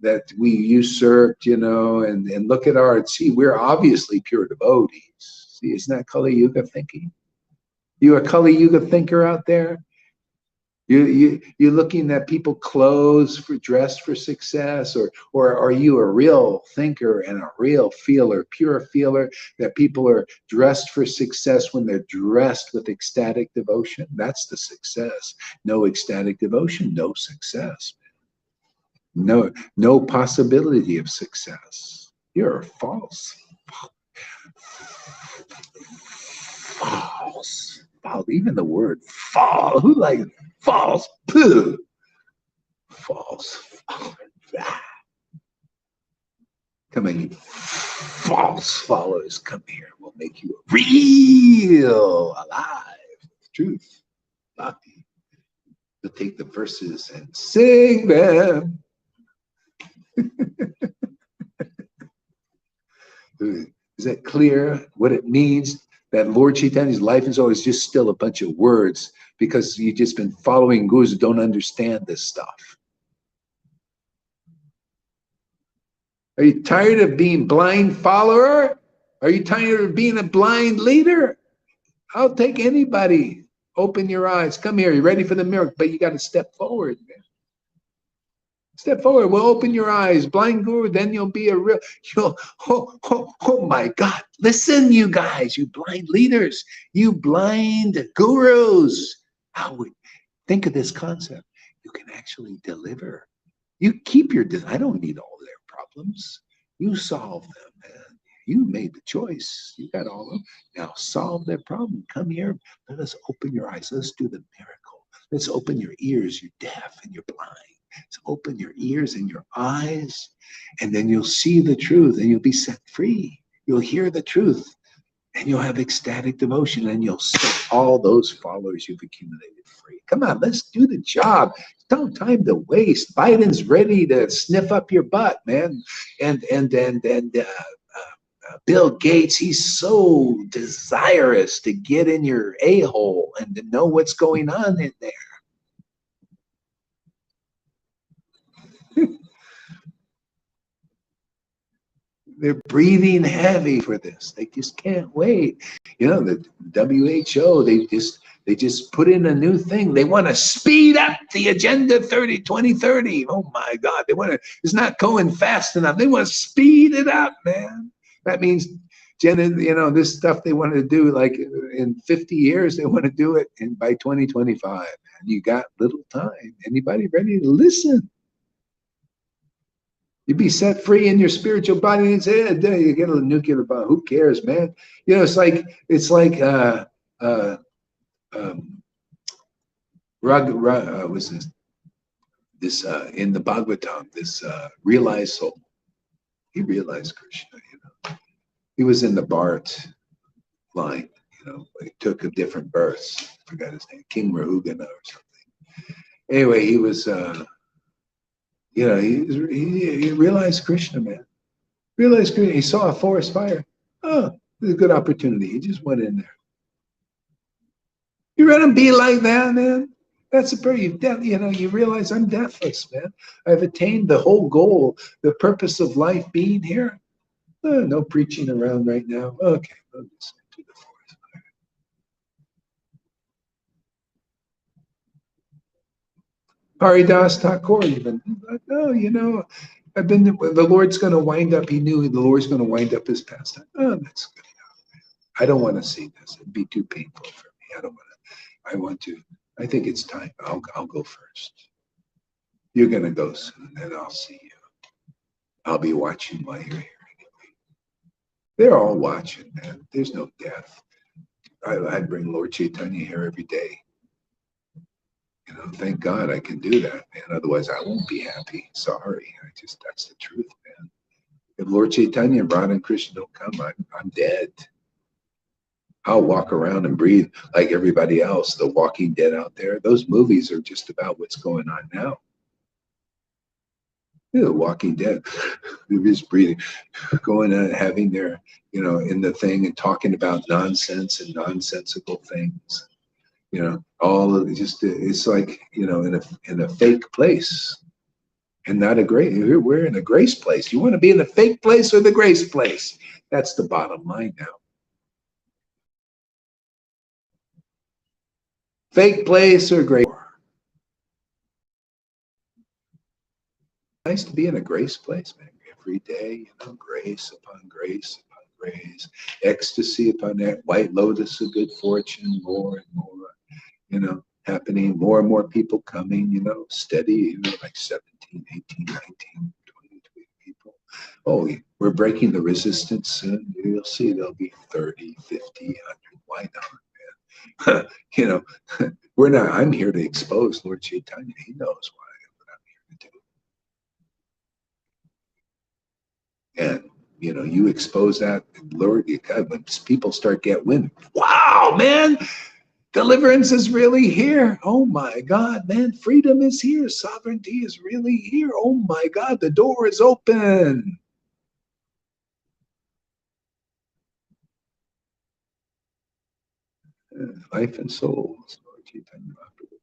that we usurped, and look at we're obviously pure devotees. See, isn't that Kali Yuga thinking? You a Kali Yuga thinker out there? You're looking at people clothes dressed for success, or are you a real thinker and a real feeler, pure feeler, that people are dressed for success when they're dressed with ecstatic devotion? That's the success. No ecstatic devotion, no success. No possibility of success. You're false. False. Even the word fall. Who likes false? Pooh. False. Come on, you false followers. Come here. We'll make you real, alive. Truth. Bhakti. We'll take the verses and sing them. Is that clear what it means? That Lord Chaitanya's life is always just still a bunch of words because you've just been following gurus who don't understand this stuff. Are you tired of being blind follower? Are you tired of being a blind leader? I'll take anybody. Open your eyes. Come here. You're ready for the miracle, but you got to step forward, man. Step forward. We'll open your eyes. Blind guru, then you'll be a real, oh my God. Listen, you guys, you blind leaders, you blind gurus. Think of this concept. You can actually deliver. You keep I don't need all their problems. You solve them, man. You made the choice. You got all of them. Now solve their problem. Come here. Let us open your eyes. Let's do the miracle. Let's open your ears. You're deaf and you're blind. So open your ears and your eyes, and then you'll see the truth and you'll be set free. You'll hear the truth and you'll have ecstatic devotion and you'll set all those followers you've accumulated free. Come on, let's do the job. No time to waste. Biden's ready to sniff up your butt, man. And Bill Gates, he's so desirous to get in your a-hole and to know what's going on in there. They're breathing heavy for this. They just can't wait. The WHO, they just put in a new thing. They want to speed up the Agenda 2030. Oh my God. It's not going fast enough. They want to speed it up, man. That means, this stuff they want to do like in 50 years, they want to do it by 2025. Man. You got little time. Anybody ready to listen? You be set free in your spiritual body and say, yeah, you get a nuclear bomb. Who cares, man? It's like was this in the Bhagavatam, this realized soul. He realized Krishna, He was in the Bharat line, he took a different births. I forgot his name, King Rahugana or something. Anyway, he was he realized Krishna, man. Realized Krishna. He saw a forest fire. Oh, it was a good opportunity. He just went in there. You want to be like that, man? That's a prayer. You realize I'm deathless, man. I've attained the whole goal, the purpose of life being here. No preaching around right now. Okay, I'll listen to the forest. Haridas Thakur even. Oh, I've been. The Lord's going to wind up. He knew the Lord's going to wind up his pastime. Oh, that's good. I don't want to see this. It'd be too painful for me. I don't want to. I want to. I think it's time. I'll go first. You're going to go soon, and I'll see you. I'll be watching while you're here anyway. They're all watching, man. There's no death. I bring Lord Caitanya here every day. Thank God I can do that, man. Otherwise, I won't be happy. Sorry. That's the truth, man. If Lord Caitanya and Radha and Krishna don't come, I'm dead. I'll walk around and breathe like everybody else. The Walking Dead out there. Those movies are just about what's going on now. The Walking Dead. They're just breathing, going and having their, in the thing and talking about nonsense and nonsensical things. All of it's like, in a fake place and not a great, we're in a grace place. You want to be in the fake place or the grace place? That's the bottom line now. Fake place or grace. Nice to be in a grace place, man. Every day, grace upon grace upon grace, ecstasy upon that, white lotus of good fortune, more and more, happening, more and more people coming, steady, like 17, 18, 19, 20 people. Oh, we're breaking the resistance soon. You'll see there'll be 30, 50, 100. Why not, man? We're not, I'm here to expose Lord Caitanya. He knows what I'm here to do. And you expose that, Lord, God, when people start getting wind, wow, man, deliverance is really here. Oh my God, man, freedom is here. Sovereignty is really here. Oh my God, the door is open. Life and souls, Lord Caitanya Mahaprabhu.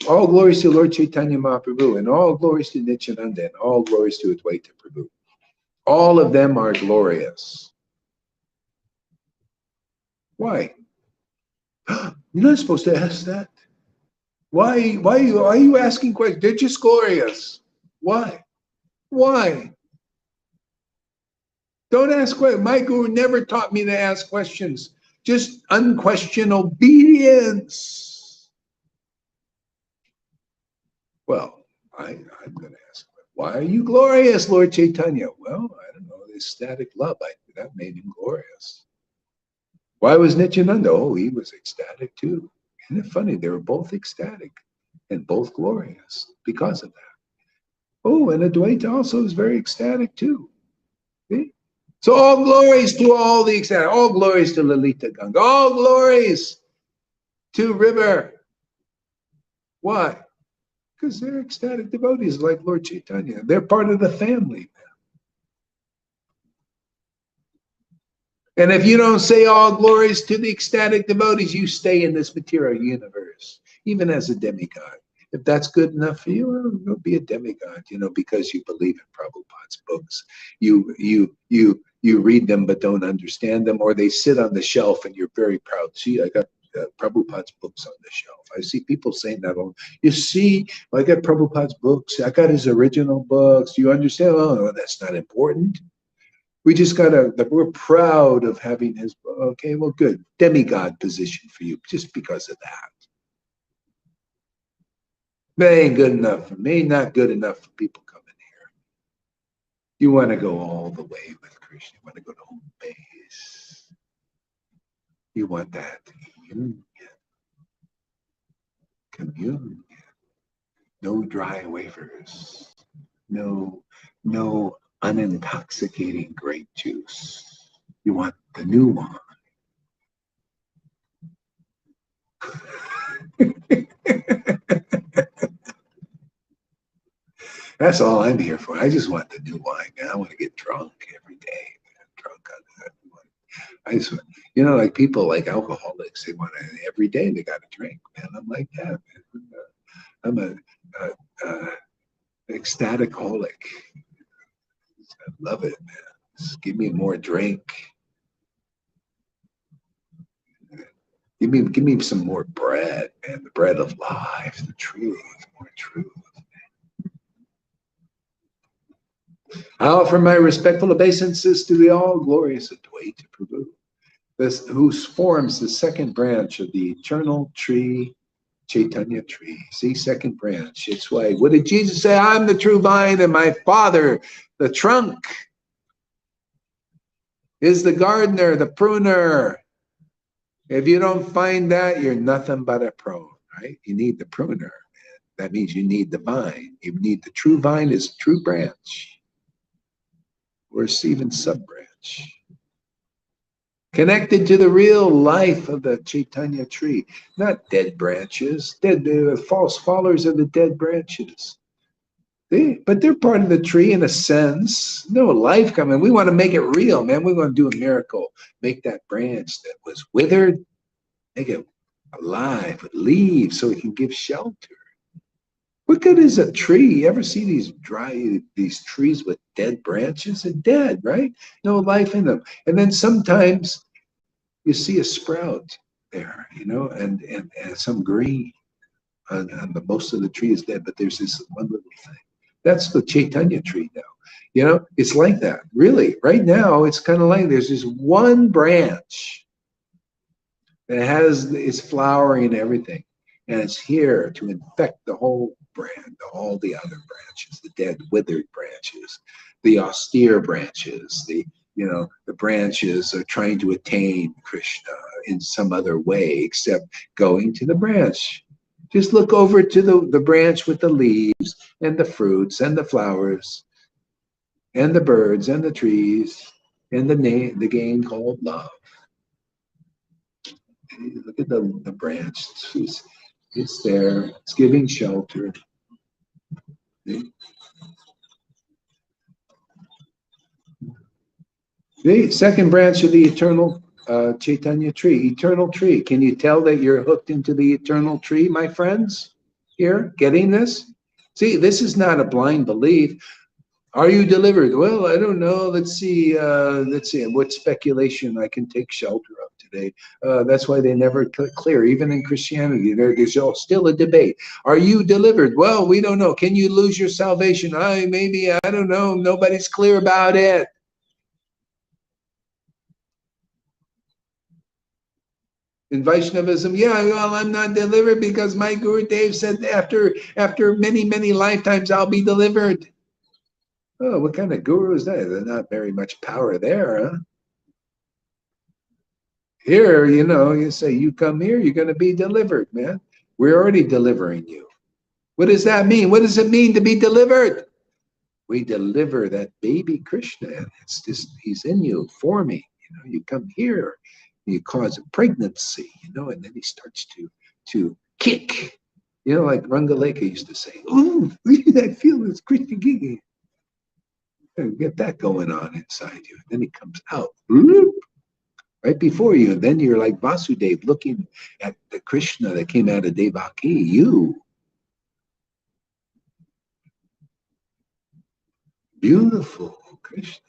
All glories to Lord Caitanya Mahaprabhu, and all glories to Nityananda, and all glories to Advaita Prabhu. All of them are glorious. Why? You're not supposed to ask that. Why are you asking questions? They're just glorious. Why? Why? Don't ask questions. My guru never taught me to ask questions. Just unquestioned obedience. Well, I'm going to ask, why are you glorious, Lord Caitanya? Well, I don't know, this ecstatic love, that made him glorious. Why was Nityananda? Oh, he was ecstatic too. Isn't it funny? They were both ecstatic and both glorious because of that. Oh, and Advaita also is very ecstatic too. See? So all glories to all the ecstatic, all glories to Lalita Ganga, all glories to River. Why? Because they're ecstatic devotees like Lord Caitanya. They're part of the family. And if you don't say all glories to the ecstatic devotees, you stay in this material universe, even as a demigod. If that's good enough for you, well, go be a demigod, because you believe in Prabhupada's books. You read them but don't understand them, or they sit on the shelf and you're very proud. See, I got Prabhupada's books on the shelf. I see people saying that. You see, I got Prabhupada's books. I got his original books. You understand? Oh, that's not important. We just we're proud of having his, okay, well, good. Demigod position for you, just because of that. That ain't good enough for me, not good enough for people coming here. You want to go all the way with Krishna. You want to go to home base. You want that union, communion. No dry wafers. No unintoxicating grape juice. You want the new one. That's all I'm here for. I just want the new wine, man. I want to get drunk every day. Man. Drunk on that. I swear, you know, like people like alcoholics, they want to every day they got to drink, man. I'm like that, man. I'm a ecstatic holic. I love it, man. Just give me more drink. Give me some more bread, man. The bread of life, the truth, more truth. I offer my respectful obeisances to the all-glorious Devotee Prabhu, who forms the second branch of the eternal tree, Caitanya tree. See, second branch. It's why, what did Jesus say? I'm the true vine and my Father, the trunk, is the gardener, the pruner. If you don't find that, you're nothing but a prune, right? You need the pruner. That means you need the vine. You need the true vine is true branch. Or even sub-branch. Connected to the real life of the Caitanya tree, not dead branches. False followers are the dead branches. But they're part of the tree in a sense. No life coming. We want to make it real, man. We want to do a miracle. Make that branch that was withered, make it alive with leaves so it can give shelter. What good is a tree? You ever see these trees with dead branches? They're dead, right? No life in them. And then sometimes you see a sprout there, you know, and some green. Most of the tree is dead, but there's this one little thing. That's the Caitanya tree now. You know, it's like that. Really, right now, it's kind of like there's this one branch that it's flowering and everything. And it's here to infect the whole brand, all the other branches, the dead, withered branches, the austere branches, the branches are trying to attain Krishna in some other way except going to the branch. Just look over to the branch with the leaves and the fruits and the flowers and the birds and the trees and the game called love. Look at the branch. It's there. It's giving shelter. The second branch of the eternal Caitanya tree, eternal tree. Can you tell that you're hooked into the eternal tree, my friends? Here, getting this? See, this is not a blind belief. Are you delivered? Well, I don't know. Let's see. What speculation I can take shelter of today. That's why they never clear. Even in Christianity, there's still a debate. Are you delivered? Well, we don't know. Can you lose your salvation? Maybe. I don't know. Nobody's clear about it. In Vaishnavism, yeah, well, I'm not delivered because my Guru Dev said after many, many lifetimes I'll be delivered. Oh, what kind of guru is that? There's not very much power there, huh? Here, you say, you come here, you're going to be delivered, man. We're already delivering you. What does that mean? What does it mean to be delivered? We deliver that baby Krishna. It's just, he's in you for me. You come here, you cause a pregnancy, and then he starts to kick. Like Rangaleka used to say, ooh, I feel this Krishna kicking. Get that going on inside you. And then he comes out right before you. And then you're like Vasudeva looking at the Krishna that came out of Devaki, you. Beautiful Krishna.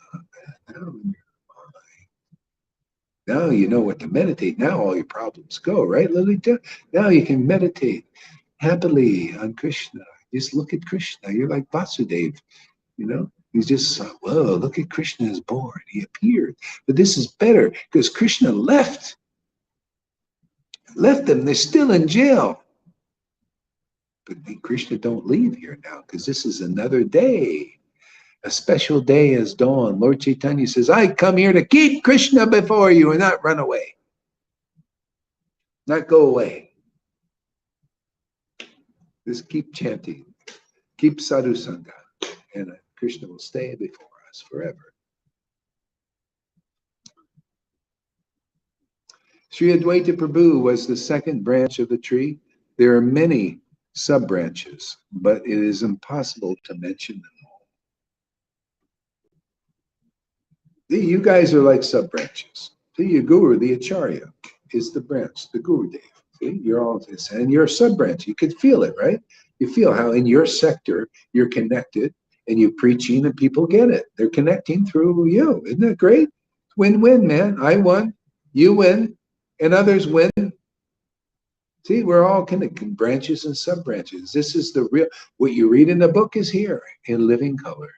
Now you know what to meditate. Now all your problems go, right, Lalita? Now you can meditate happily on Krishna. Just look at Krishna. You're like Vasudeva, He's just, whoa, look at Krishna is born. He appeared. But this is better because Krishna left them. They're still in jail. But Krishna don't leave here now because this is another day. A special day has dawned. Lord Caitanya says, I come here to keep Krishna before you and not run away. Not go away. Just keep chanting. Keep sadhu sangha. And Krishna will stay before us forever. Sri Advaita Prabhu was the second branch of the tree. There are many sub-branches, but it is impossible to mention them all. You guys are like sub-branches. See, your guru, the acharya, is the branch, the guru dev. See, you're all this, and you're a sub branch. You could feel it, right? You feel how in your sector you're connected, and you're preaching, and people get it. They're connecting through you. Isn't that great? Win-win, man. I won, you win, and others win. See, we're all connected, branches and sub branches. This is the real. What you read in the book is here in living color.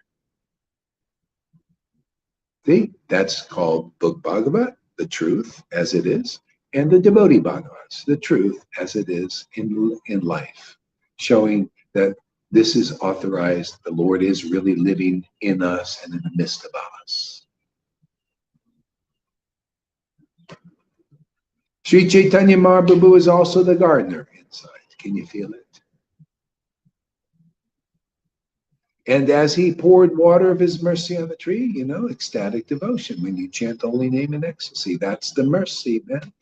See, that's called Book Bhagavat, the truth as it is, and the Devotee Bhagavats, the truth as it is in life, showing that this is authorized. The Lord is really living in us and in the midst of us. Sri Chaitanya Mahaprabhu is also the gardener inside. Can you feel it? And as he poured water of his mercy on the tree, you know, ecstatic devotion. When you chant holy name in ecstasy, that's the mercy, man.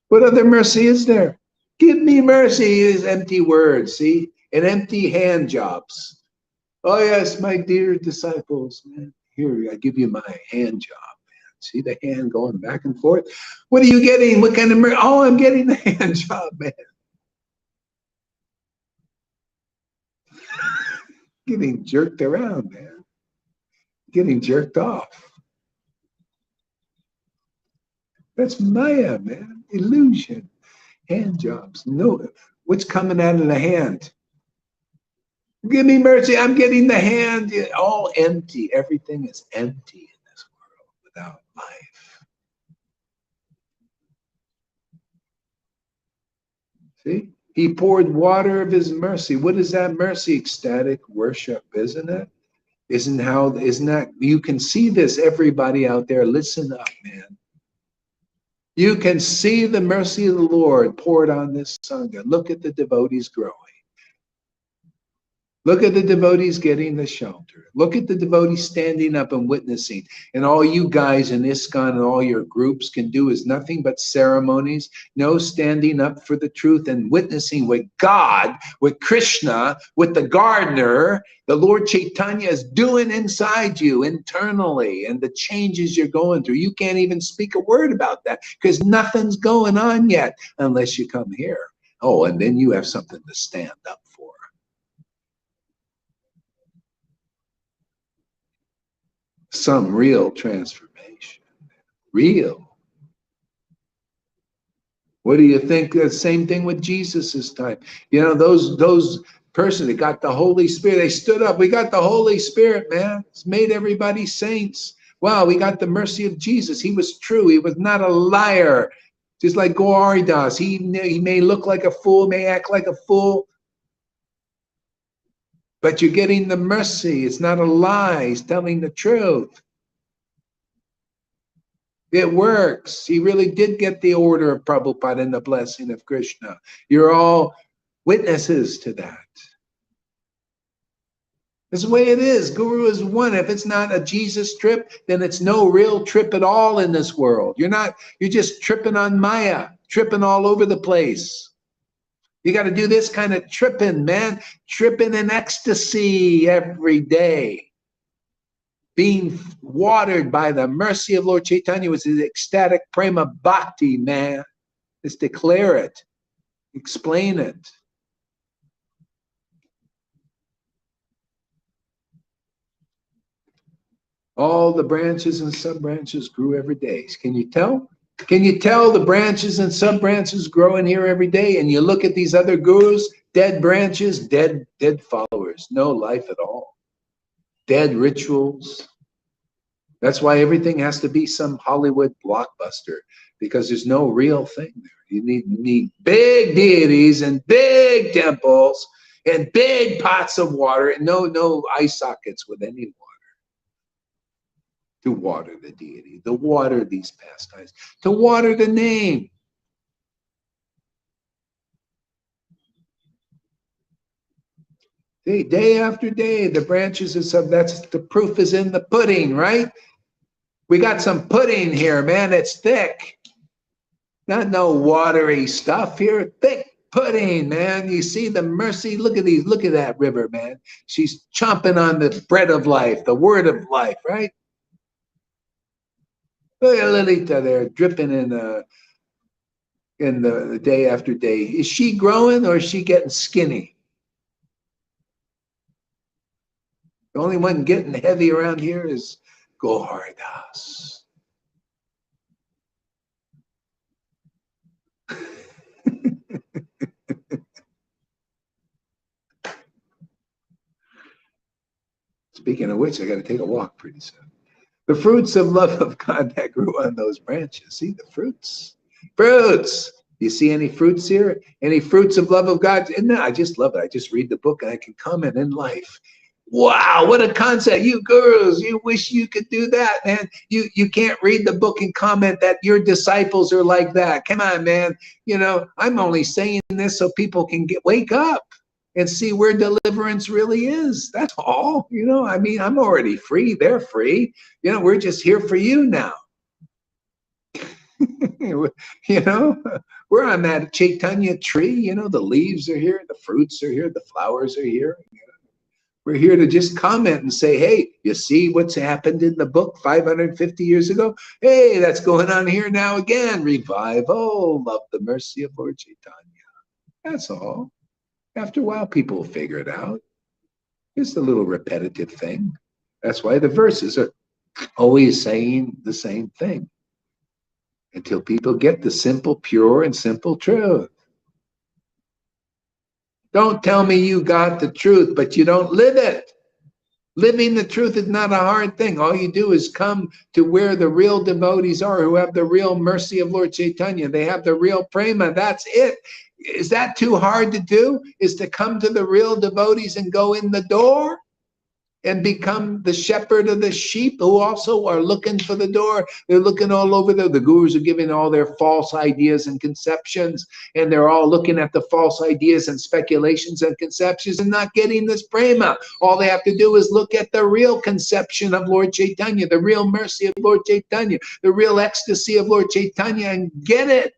What other mercy is there? Give me mercy is empty words, see? And empty hand jobs. Oh, yes, my dear disciples, man. Here, I give you my hand job, man. See the hand going back and forth? What are you getting? What kind of mercy? Oh, I'm getting the hand job, man. Getting jerked around, man. Getting jerked off. That's Maya, man. Illusion. Hand jobs. No, what's coming out of the hand? Give me mercy. I'm getting the hand. All empty. Everything is empty in this world without life. See? He poured water of his mercy. What is that mercy? Ecstatic worship, isn't it? Isn't that, you can see this, everybody out there, listen up, man. You can see the mercy of the Lord poured on this Sangha. Look at the devotees growing. Look at the devotees getting the shelter. Look at the devotees standing up and witnessing. And all you guys in ISKCON and all your groups can do is nothing but ceremonies. No standing up for the truth and witnessing what God, with Krishna, with the gardener, the Lord Caitanya is doing inside you internally, and the changes you're going through. You can't even speak a word about that because nothing's going on yet unless you come here. Oh, and then you have something to stand up for. Some real transformation. Real. What do you think? The same thing with Jesus's time. You know, those persons that got the Holy Spirit, they stood up. We got the Holy Spirit, man. It's made everybody saints. Wow, we got the mercy of Jesus. He was true. He was not a liar. Just like Gauridas. He may look like a fool, may act like a fool, but you're getting the mercy. It's not a lie. He's telling the truth. It works. He really did get the order of Prabhupada and the blessing of Krishna. You're all witnesses to that. That's the way it is. Guru is one. If it's not a Jesus trip, then it's no real trip at all in this world. You're just tripping on Maya, tripping all over the place. You got to do this kind of tripping, man. Tripping in ecstasy every day. Being watered by the mercy of Lord Caitanya was his ecstatic prema bhakti, man. Just declare it. Explain it. All the branches and sub-branches grew every day. Can you tell? Can you tell the branches and sub-branches growing here every day? And you look at these other gurus, dead branches, dead followers, no life at all. Dead rituals. That's why everything has to be some Hollywood blockbuster, because there's no real thing there. You need big deities and big temples and big pots of water and no eye sockets with any water to water the deity, to water these pastimes, to water the name. Day after day, the branches and stuff, that's the proof is in the pudding, right? We got some pudding here, man. It's thick. Not no watery stuff here. Thick pudding, man. You see the mercy. Look at these. Look at that river, man. She's chomping on the bread of life, the word of life, right? Look at Lolita there, dripping in the day after day. Is she growing or is she getting skinny? The only one getting heavy around here is Gohardhas. Speaking of which, I got to take a walk pretty soon. The fruits of love of God that grew on those branches. See the fruits? Fruits! You see any fruits here? Any fruits of love of God? And no, I just love it. I just read the book and I can comment in life. Wow, what a concept. You girls, you wish you could do that, man. You can't read the book and comment that your disciples are like that. Come on, man. You know, I'm only saying this so people can wake up and see where deliverance really is. That's all. You know, I mean, I'm already free. They're free. You know, we're just here for you now. You know, we're on that Caitanya tree. You know, the leaves are here, the fruits are here, the flowers are here. We're here to just comment and say, hey, you see what's happened in the book 550 years ago? Hey, that's going on here now again. Revival, love the mercy of Lord Caitanya. That's all. After a while, people will figure it out. It's a little repetitive thing. That's why the verses are always saying the same thing until people get the simple, pure, and simple truth. Don't tell me you got the truth, but you don't live it. Living the truth is not a hard thing. All you do is come to where the real devotees are, who have the real mercy of Lord Caitanya. They have the real prema. That's it. Is that too hard to do? Is to come to the real devotees and go in the door and become the shepherd of the sheep who also are looking for the door. They're looking all over there. The gurus are giving all their false ideas and conceptions, and they're all looking at the false ideas and speculations and conceptions and not getting this prema. All they have to do is look at the real conception of Lord Caitanya, the real mercy of Lord Caitanya, the real ecstasy of Lord Caitanya, and get it.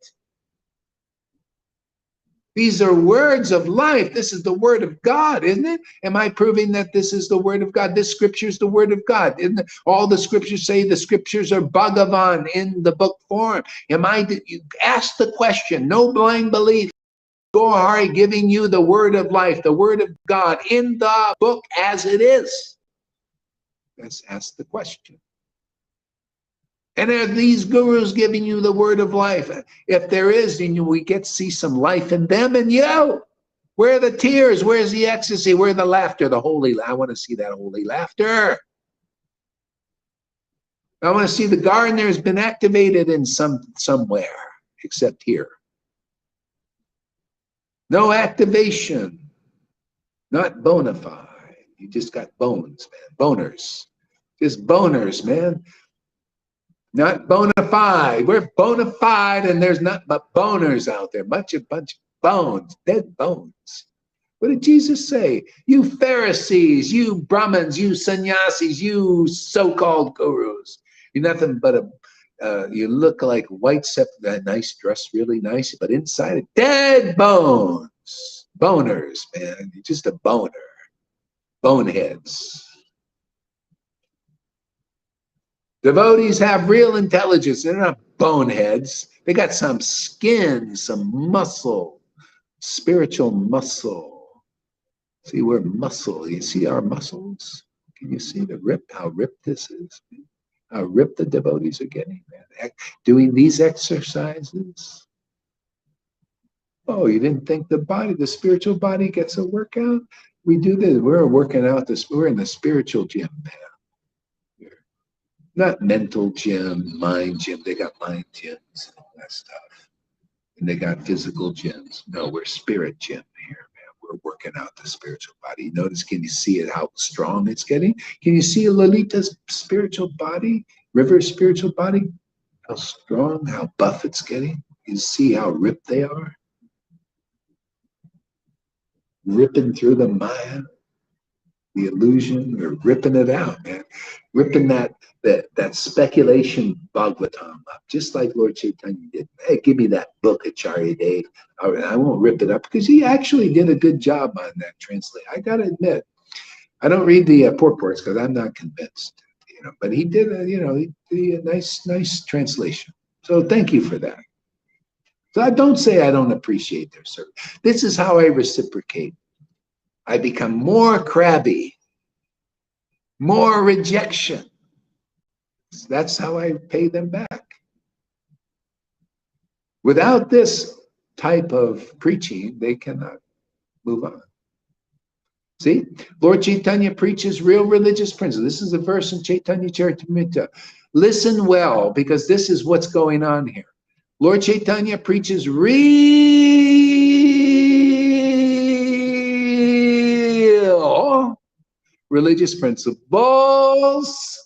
These are words of life. This is the word of God, isn't it? Am I proving that this is the word of God? This scripture is the word of God. Isn't it? All the scriptures say the scriptures are Bhagavan in the book form. You ask the question, no blind belief. Gohari giving you the word of life, the word of God in the book as it is. Let's ask the question. And are these gurus giving you the word of life? If there is, then we get to see some life in them and you. Where are the tears? Where's the ecstasy? Where's the laughter? I want to see that holy laughter. I want to see the gardener has been activated in somewhere, except here. No activation. Not bona fide. You just got bones, man. Boners. Just boners, man. Not bona fide. We're bona fide, and there's nothing but boners out there. Bunch of bones, dead bones. What did Jesus say? You Pharisees, you Brahmins, you sannyasis, you so-called gurus. You're nothing but you look like white that nice dress, really nice, but inside dead bones. Boners, man. You're just a boner. Boneheads. Devotees have real intelligence. They're not boneheads. They got some skin, some muscle, spiritual muscle. See, we're muscle. You see our muscles? Can you see how ripped this is? How ripped the devotees are getting, man. Doing these exercises. Oh, you didn't think the spiritual body gets a workout? We do this. We're working out this. We're in the spiritual gym, man. Not mental gym, mind gym. They got mind gyms and all that stuff. And they got physical gyms. No, we're spirit gym here, man. We're working out the spiritual body. Notice, can you see it, how strong it's getting? Can you see Lolita's spiritual body, River's spiritual body? How strong, how buff it's getting? You see how ripped they are? Ripping through the Maya. The illusion, we're ripping it out, man. Ripping that speculation Bhagavatam up, just like Lord Caitanya did. Hey, give me that book, Acharya Dave. I won't rip it up because he actually did a good job on that translate. I got to admit, I don't read the purports because I'm not convinced. But he did he did a nice translation. So thank you for that. So I don't say I don't appreciate their service. This is how I reciprocate. I become more crabby, more rejection. That's how I pay them back. Without this type of preaching, they cannot move on. See, Lord Caitanya preaches real religious principles. This is a verse in Caitanya Charitamrita. Listen well, because this is what's going on here. Lord Caitanya preaches real religious principles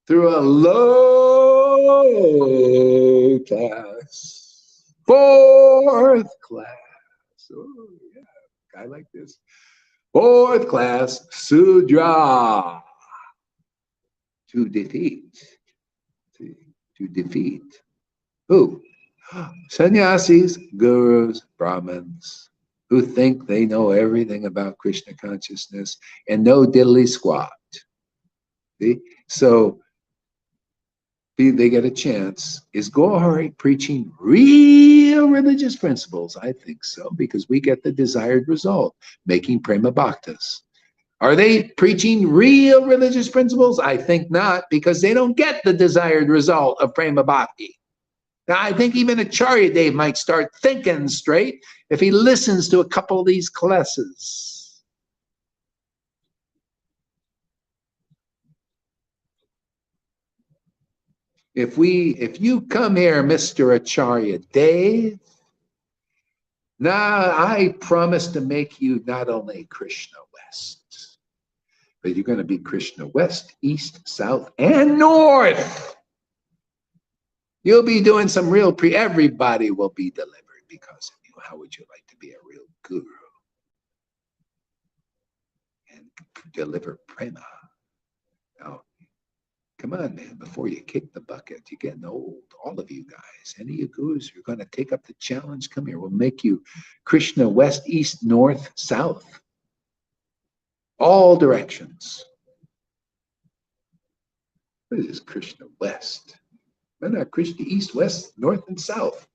through a low class, fourth class. Oh, yeah, guy like this. Fourth class Sudra to defeat. To defeat. Who? Sannyasis, gurus, Brahmins, who think they know everything about Krishna consciousness and know diddly squat. See? So they get a chance. Is Gohari preaching real religious principles? I think so, because we get the desired result, making prema bhaktas. Are they preaching real religious principles? I think not, because they don't get the desired result of prema bhakti. Now, I think even Acharya Dev might start thinking straight if he listens to a couple of these classes. If you come here, Mr. Acharya Dev, now I promise to make you not only Krishna West, but you're going to be Krishna West, East, South, and North. You'll be doing some real everybody will be delivered because of you. How would you like to be a real guru and deliver prema? Now, come on, man, before you kick the bucket, you're getting old. All of you guys, any of you gurus, you're going to take up the challenge. Come here. We'll make you Krishna West, East, North, South. All directions. What is this Krishna West? Why not Krishna East, West, North, and South?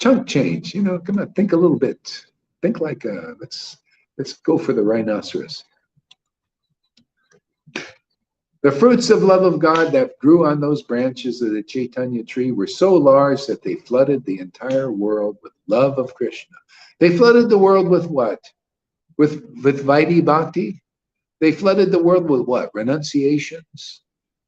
Chunk change, come on, think a little bit. Think like, let's go for the rhinoceros. The fruits of love of God that grew on those branches of the Caitanya tree were so large that they flooded the entire world with love of Krishna. They flooded the world with what? With Vaidhi Bhakti? They flooded the world with what? Renunciations,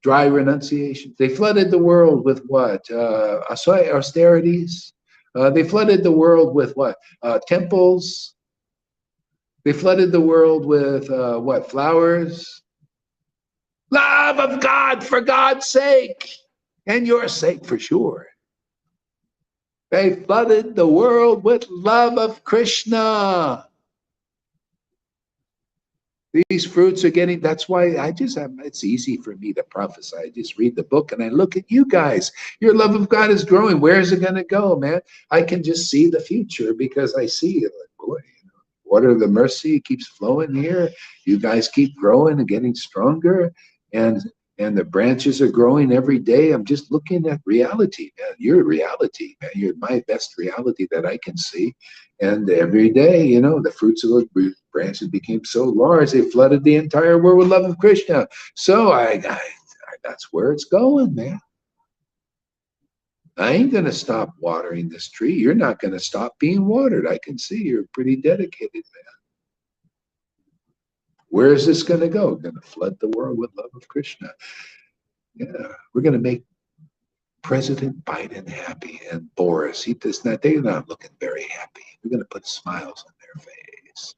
dry renunciations. They flooded the world with what? Austerities. They flooded the world with what? Temples. They flooded the world with what? Flowers. Love of God for God's sake and your sake for sure. They flooded the world with love of Krishna. These fruits are getting, that's why it's easy for me to prophesy. I just read the book and I look at you guys. Your love of God is growing. Where is it going to go, man? I can just see the future because I see it. Like, boy, water of the mercy keeps flowing here. You guys keep growing and getting stronger. And the branches are growing every day. I'm just looking at reality, man. You're reality, man. You're my best reality that I can see. And every day, the fruits of those branches became so large, they flooded the entire world with love of Krishna. So that's where it's going, man. I ain't going to stop watering this tree. You're not going to stop being watered. I can see you're pretty dedicated, man. Where is this going to go? We're going to flood the world with love of Krishna. Yeah, we're going to make President Biden happy and Boris. They're not looking very happy. We're going to put smiles on their face.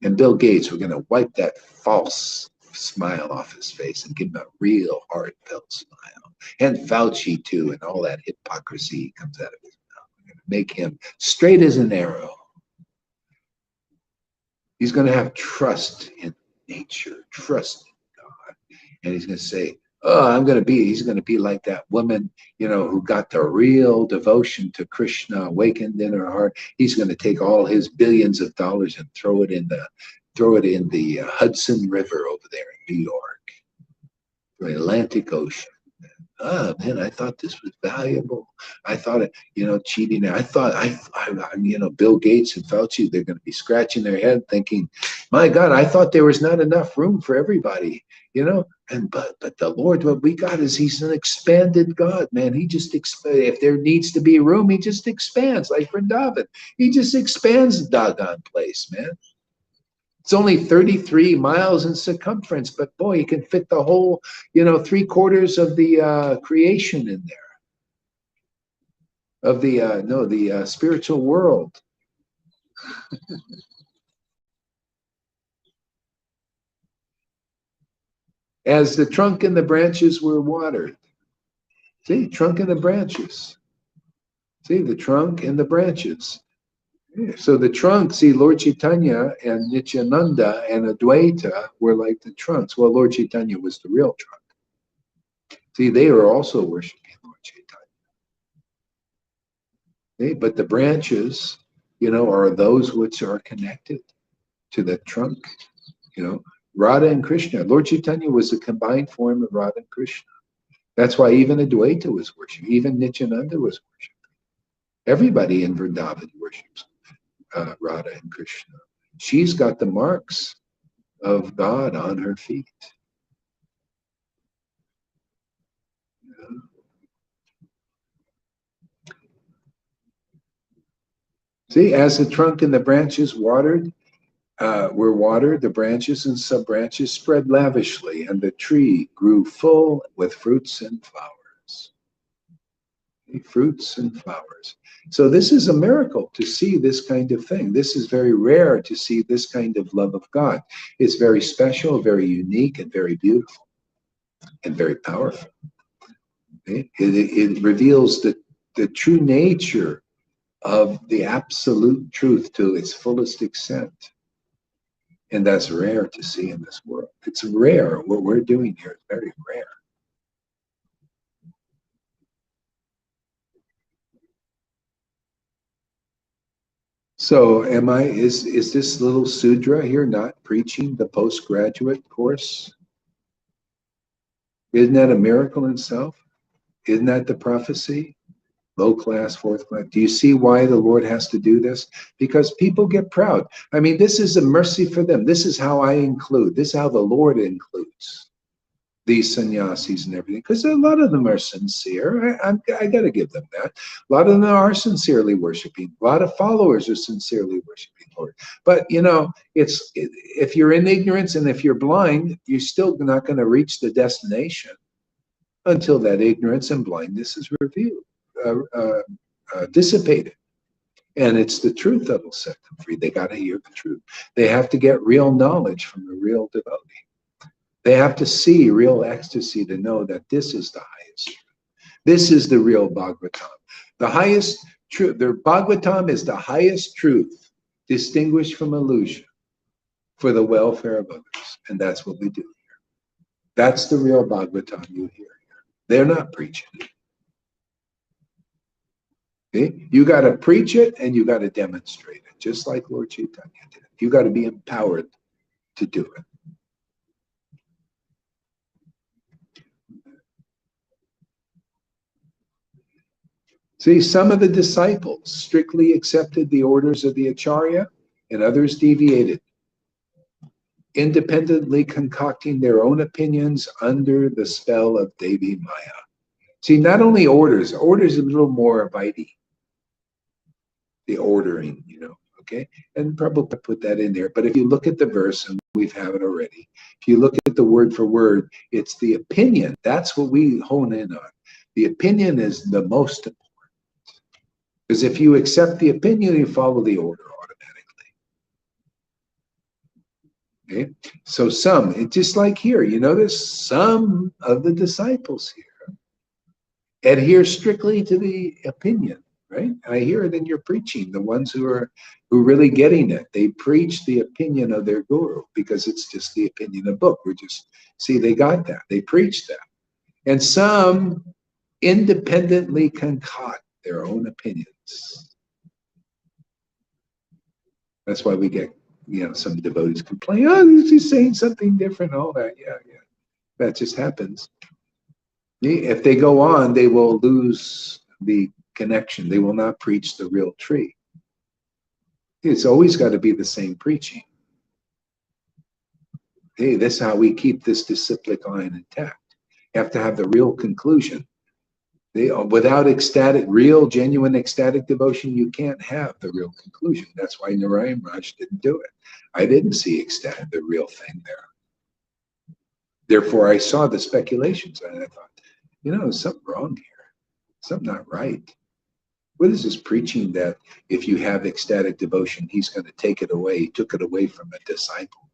And Bill Gates, we're going to wipe that false smile off his face and give him a real heartfelt smile. And Fauci too, and all that hypocrisy comes out of his mouth. We're going to make him straight as an arrow. He's going to have trust in nature, trust in God. And he's going to say, he's going to be like that woman, who got the real devotion to Krishna awakened in her heart. He's going to take all his billions of dollars and throw it in throw it in the Hudson River over there in New York, the Atlantic Ocean. Oh man, I thought this was valuable. I thought it, cheating. I thought Bill Gates and Fauci, they're going to be scratching their head thinking, my God, I thought there was not enough room for everybody, and but the Lord, what we got is he's an expanded God, man. He just if there needs to be room, he just expands like Vrindavan. He just expands the doggone place, man. It's only 33 miles in circumference, but boy, you can fit the whole, 3/4 of the creation in there, of the spiritual world. As the trunk and the branches were watered. See, trunk and the branches. See, the trunk and the branches. So the trunk, see, Lord Caitanya and Nityananda and Advaita were like the trunks. Well, Lord Caitanya was the real trunk. See, they were also worshiping Lord Caitanya. But the branches, are those which are connected to the trunk, Radha and Krishna. Lord Caitanya was a combined form of Radha and Krishna. That's why even Advaita was worshipped. Even Nityananda was worshipped. Everybody in Vrindavan worships Radha and Krishna. She's got the marks of God on her feet. See, as the trunk and the branches were watered, the branches and sub-branches spread lavishly, and the tree grew full with fruits and flowers. Fruits and flowers. So this is a miracle to see this kind of thing. This is very rare to see this kind of love of God. It's very special, very unique, and very beautiful, and very powerful. It reveals the true nature of the absolute truth to its fullest extent. And that's rare to see in this world. It's rare. What we're doing here is very rare. So is this little Sudra here not preaching the postgraduate course? Isn't that a miracle in itself? Isn't that the prophecy? Low class, fourth class. Do you see why the Lord has to do this? Because people get proud. I mean, this is a mercy for them. This is how I include. This is how the Lord includes these sannyasis and everything. Because a lot of them are sincere. I got to give them that. A lot of them are sincerely worshiping. A lot of followers are sincerely worshiping Lord. But, if you're in ignorance and if you're blind, you're still not going to reach the destination until that ignorance and blindness is revealed. Dissipated. And it's the truth that will set them free. They got to hear the truth. They have to get real knowledge from a real devotee. They have to see real ecstasy to know that this is the highest truth. This is the real Bhagavatam. The highest truth. The Bhagavatam is the highest truth, distinguished from illusion, for the welfare of others. And that's what we do here. That's the real Bhagavatam you hear here. They're not preaching it. Okay? You got to preach it and you got to demonstrate it, just like Lord Caitanya did. You got to be empowered to do it. See, some of the disciples strictly accepted the orders of the Acharya, and others deviated, independently concocting their own opinions under the spell of Devi Maya. See, not only orders is a little more bitey. The ordering, okay? And Prabhupada put that in there. But if you look at the verse, and we've had it already, if you look at the word for word, it's the opinion. That's what we hone in on. The opinion is the most important. Because if you accept the opinion, you follow the order automatically. Okay? So just like here, you notice some of the disciples here adhere strictly to the opinion, right? I hear it in your preaching, the ones who are really getting it. They preach the opinion of their guru because it's just the opinion of book. They got that. They preach that. And some independently concoct their own opinions. That's why we get some devotees complain, oh, he's saying something different, all that. Yeah. That just happens. If they go on, they will lose the connection. They will not preach the real tree. It's always got to be the same preaching. Hey, this is how we keep this disciplic line intact. You have to have the real conclusion. Without real, genuine ecstatic devotion, you can't have the real conclusion. That's why Narayan Raj didn't do it. I didn't see ecstatic, the real thing there. Therefore, I saw the speculations and I thought, there's something wrong here. Something not right. What is this preaching that if you have ecstatic devotion, he's going to take it away? He took it away from a disciple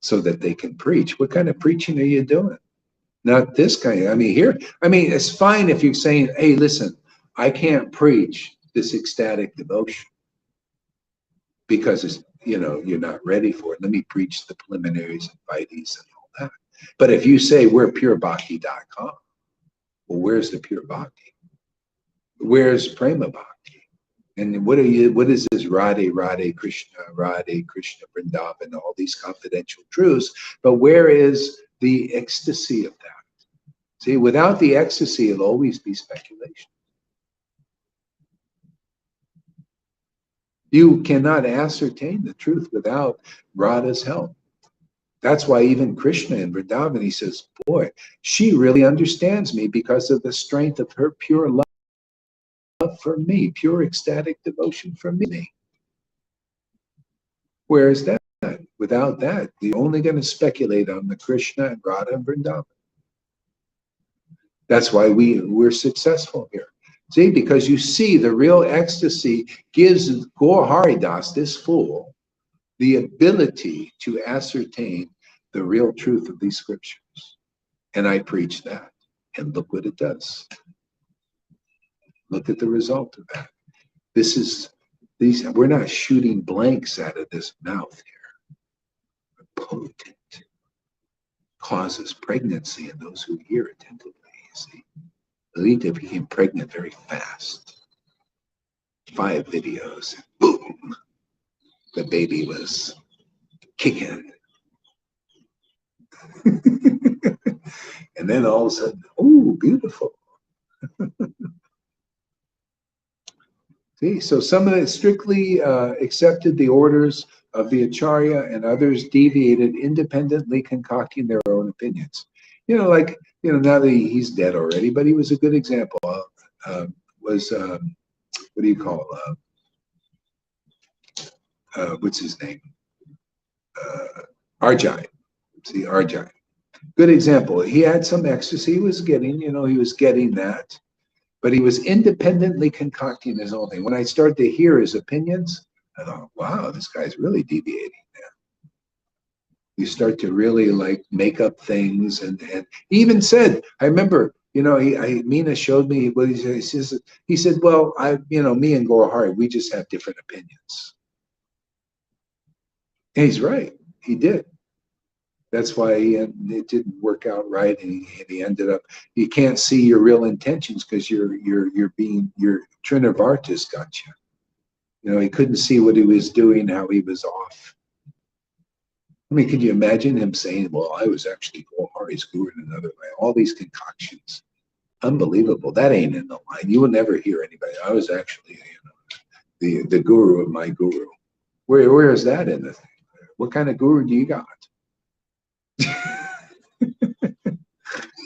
so that they can preach. What kind of preaching are you doing? Not this kind. It's fine if you're saying, hey, listen, I can't preach this ecstatic devotion because it's, you're not ready for it. Let me preach the preliminaries and vites and all that. But if you say we're purebhakti.com, well, where's the pure bhakti? Where's prema bhakti? And what is this Radhe Krishna Vrindavan, all these confidential truths? But where is the ecstasy of that? See, without the ecstasy, it'll always be speculation. You cannot ascertain the truth without Radha's help. That's why even Krishna in Vrindavan, he says, boy, she really understands me because of the strength of her pure love for me, pure ecstatic devotion for me. Where is that? Without that, you're only going to speculate on the Krishna and Radha and Vrindavan. That's why we're successful here. See, because you see the real ecstasy gives Gaur Haridas, this fool, the ability to ascertain the real truth of these scriptures. And I preach that. And look what it does. Look at the result of that. We're not shooting blanks out of this mouth here. We're potent. Causes pregnancy in those who hear attentively, you see. Lalita became pregnant very fast. 5 videos, boom. The baby was kicking. And then all of a sudden, oh, beautiful. See, so some of it strictly accepted the orders of the Acharya, and others deviated, independently concocting their own opinions. Now that he's dead already, but he was a good example. What do you call what's his name? Arjai. See, Arjai. Good example. He had some ecstasy. He was getting that. But he was independently concocting his own thing. When I started to hear his opinions, I thought, wow, this guy's really deviating now. You start to really make up things. And he even said, I remember, Meena showed me what he said. He said, well, me and Gaur Hari, we just have different opinions. And he's right. He did. That's why it didn't work out right, and he ended up. You can't see your real intentions because your Trinavartas got you. He couldn't see what he was doing, how he was off. Could you imagine him saying, "Well, I was actually Hari's guru in another way"? All these concoctions, unbelievable. That ain't in the line. You will never hear anybody. I was actually, the guru of my guru. Where is that in the thing? What kind of guru do you got?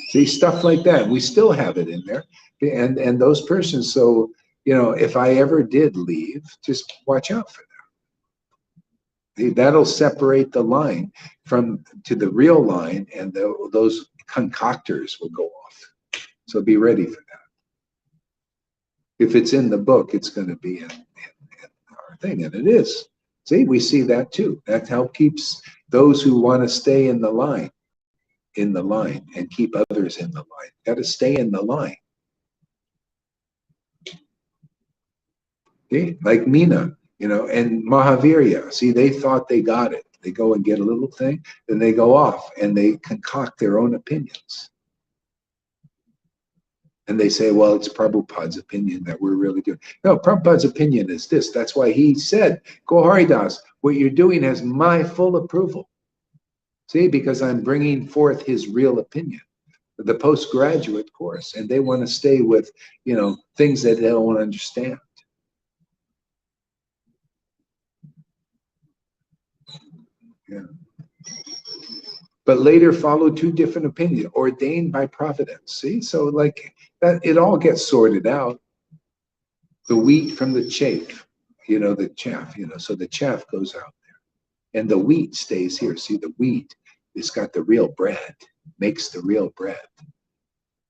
See, stuff like that. We still have it in there. And those persons, so, if I ever did leave, just watch out for that. That'll separate the line to the real line, and those concoctors will go off. So be ready for that. If it's in the book, it's going to be in our thing, and it is. See, we see that too. That help keeps those who want to stay in the line, and keep others in the line. Got to stay in the line. Okay? Like Meena, and Mahavirya. See, they thought they got it. They go and get a little thing, then they go off and they concoct their own opinions. And they say, well, it's Prabhupada's opinion that we're really doing. No, Prabhupada's opinion is this. That's why he said, Gaur Haridas, What you're doing has my full approval. See, because I'm bringing forth his real opinion. The postgraduate course, and they want to stay with, things that they don't understand. Yeah. But later follow two different opinions, ordained by providence. See, so like that, it all gets sorted out. The wheat from the chaff, the chaff, so the chaff goes out there, and the wheat stays here. See, the wheat has got the real bread, makes the real bread.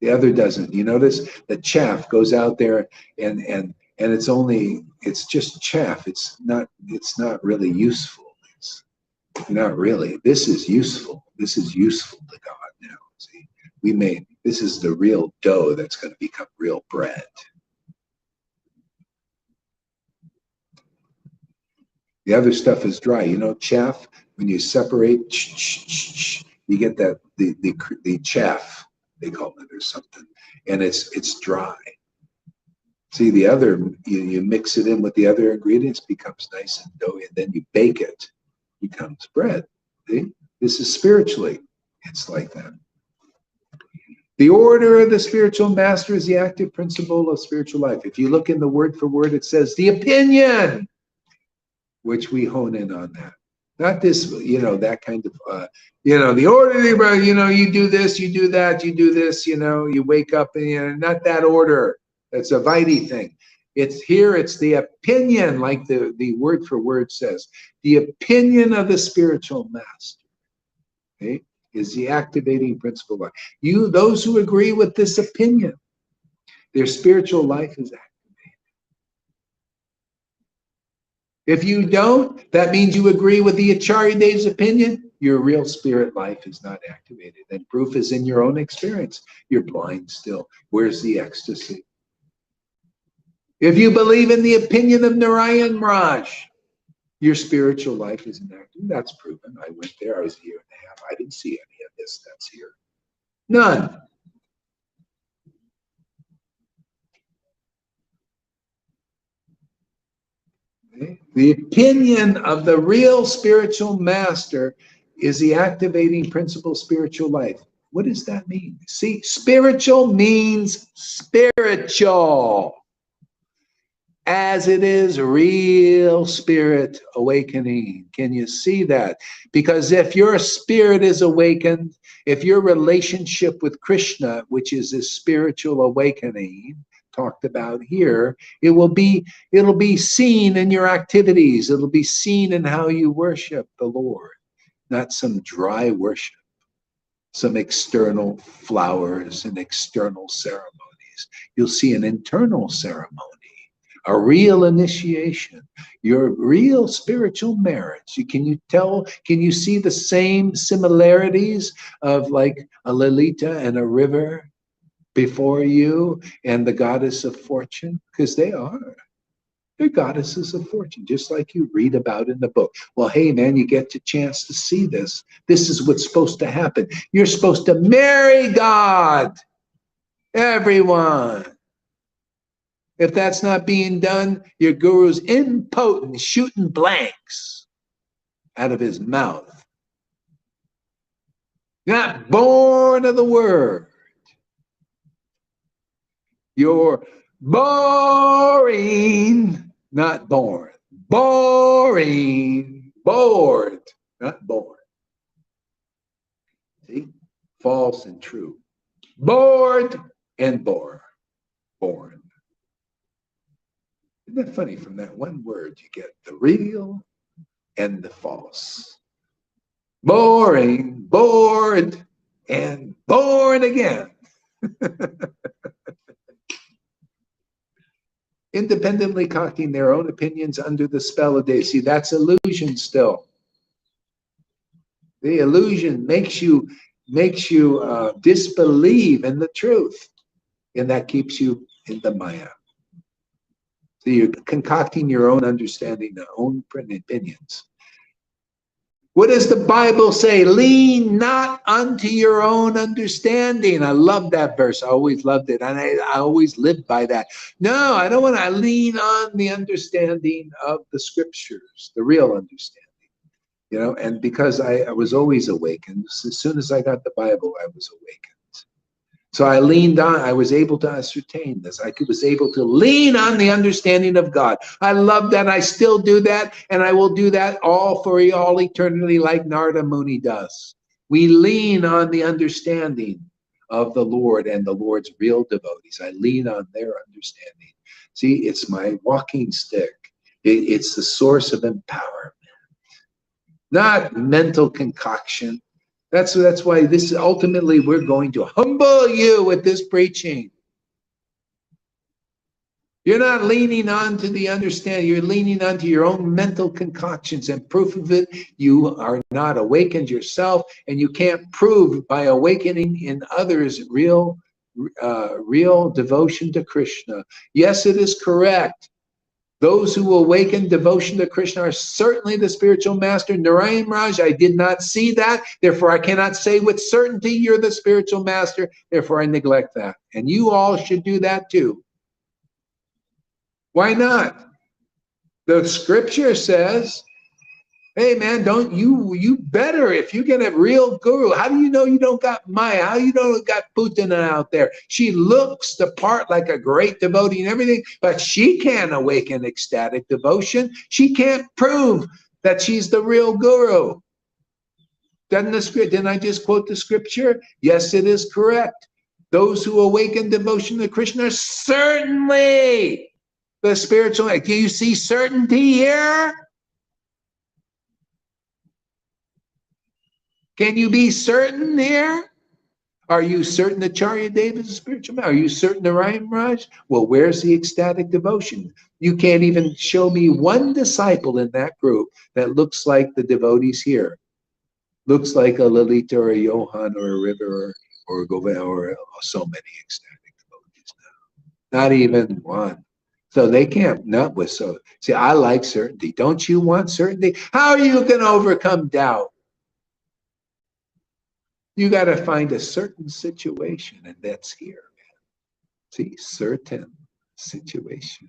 The other doesn't. You notice the chaff goes out there, and it's just chaff. It's not really useful. It's not really. This is useful. This is useful to God now. See, this is the real dough that's going to become real bread. The other stuff is dry. Chaff, when you separate, you get that the chaff, they call it, or something, and it's dry. See, the other, you mix it in with the other ingredients, becomes nice and doughy, and then you bake it, becomes bread. See? This is spiritually, it's like that. The order of the spiritual master is the active principle of spiritual life. If you look in the word for word, it says the opinion, which we hone in on that. Not this, that kind of, the order, you do this, you do that, you do this, you wake up and, not that order. That's a Vaidhi thing. It's the opinion, like the word for word says. The opinion of the spiritual master, okay, is the activating principle. Those who agree with this opinion, their spiritual life is activated. If you don't, that means you agree with the Acharya Dev's opinion. Your real spirit life is not activated. And proof is in your own experience. You're blind still. Where's the ecstasy? If you believe in the opinion of Narayan Raj, your spiritual life isn't active. That's proven. I went there. I was a year and a half. I didn't see any of this that's here. None. The opinion of the real spiritual master is the activating principle spiritual life. What does that mean? See, spiritual means spiritual. As it is real spirit awakening. Can you see that? Because if your spirit is awakened, if your relationship with Krishna, which is a spiritual awakening, talked about here, it'll be seen in your activities. It'll be seen in how you worship the Lord, not some dry worship, some external flowers and external ceremonies. You'll see an internal ceremony, a real initiation, your real spiritual merits. Can you see the same similarities of like a Lalita and a river before you and the goddess of fortune? Because they're goddesses of fortune, just like you read about in the book. Well, hey man, you get the chance to see this. This is what's supposed to happen. You're supposed to marry God, everyone. If that's not being done, your guru's impotent, shooting blanks out of his mouth. You're not born of the word. You're boring, not born. Boring, bored, not born. See? False and true. Bored and born. Isn't that funny? From that one word, you get the real and the false. Boring, bored, and born again. Independently cocking their own opinions under the spell of day. See, that's illusion still. The illusion makes you disbelieve in the truth, and that keeps you in the Maya. So you're concocting your own understanding, your own opinions. What does the Bible say? Lean not unto your own understanding. I love that verse. I always loved it. And I always lived by that. No, I don't want to lean on the understanding of the scriptures, the real understanding. You know, and because I was always awakened, as soon as I got the Bible, I was awakened. So I leaned on, I was able to ascertain this. I was able to lean on the understanding of God. I love that. I still do that, and I will do that all for all eternity, like Narada Muni does. We lean on the understanding of the Lord and the Lord's real devotees. I lean on their understanding. See, it's my walking stick. It's the source of empowerment, not mental concoction. That's why this ultimately we're going to humble you with this preaching. You're not leaning on to the understanding. You're leaning onto your own mental concoctions, and proof of it, you are not awakened yourself, and you can't prove by awakening in others real devotion to Krishna. Yes, it is correct. Those who awaken devotion to Krishna are certainly the spiritual master. Narayan Raj, I did not see that. Therefore, I cannot say with certainty you're the spiritual master. Therefore, I neglect that. And you all should do that too. Why not? The scripture says, hey man, don't you better if you get a real guru. How do you know you don't got Maya? How do you know you got Putana out there? She looks the part like a great devotee and everything, but she can't awaken ecstatic devotion. She can't prove that she's the real guru. Didn't I just quote the scripture? Yes, it is correct. Those who awaken devotion to Krishna are certainly the spiritual. Can you see certainty here? Can you be certain here? Are you certain that Charya Deva is a spiritual man? Are you certain Narayan Raj? Well, where's the ecstatic devotion? You can't even show me one disciple in that group that looks like the devotees here. Looks like a Lalita or a Johan or a River or a Govinda or so many ecstatic devotees now. Not even one. So they can't nut with so. See, I like certainty. Don't you want certainty? How are you going to overcome doubt? You got to find a certain situation, and that's here, man. See, certain situation.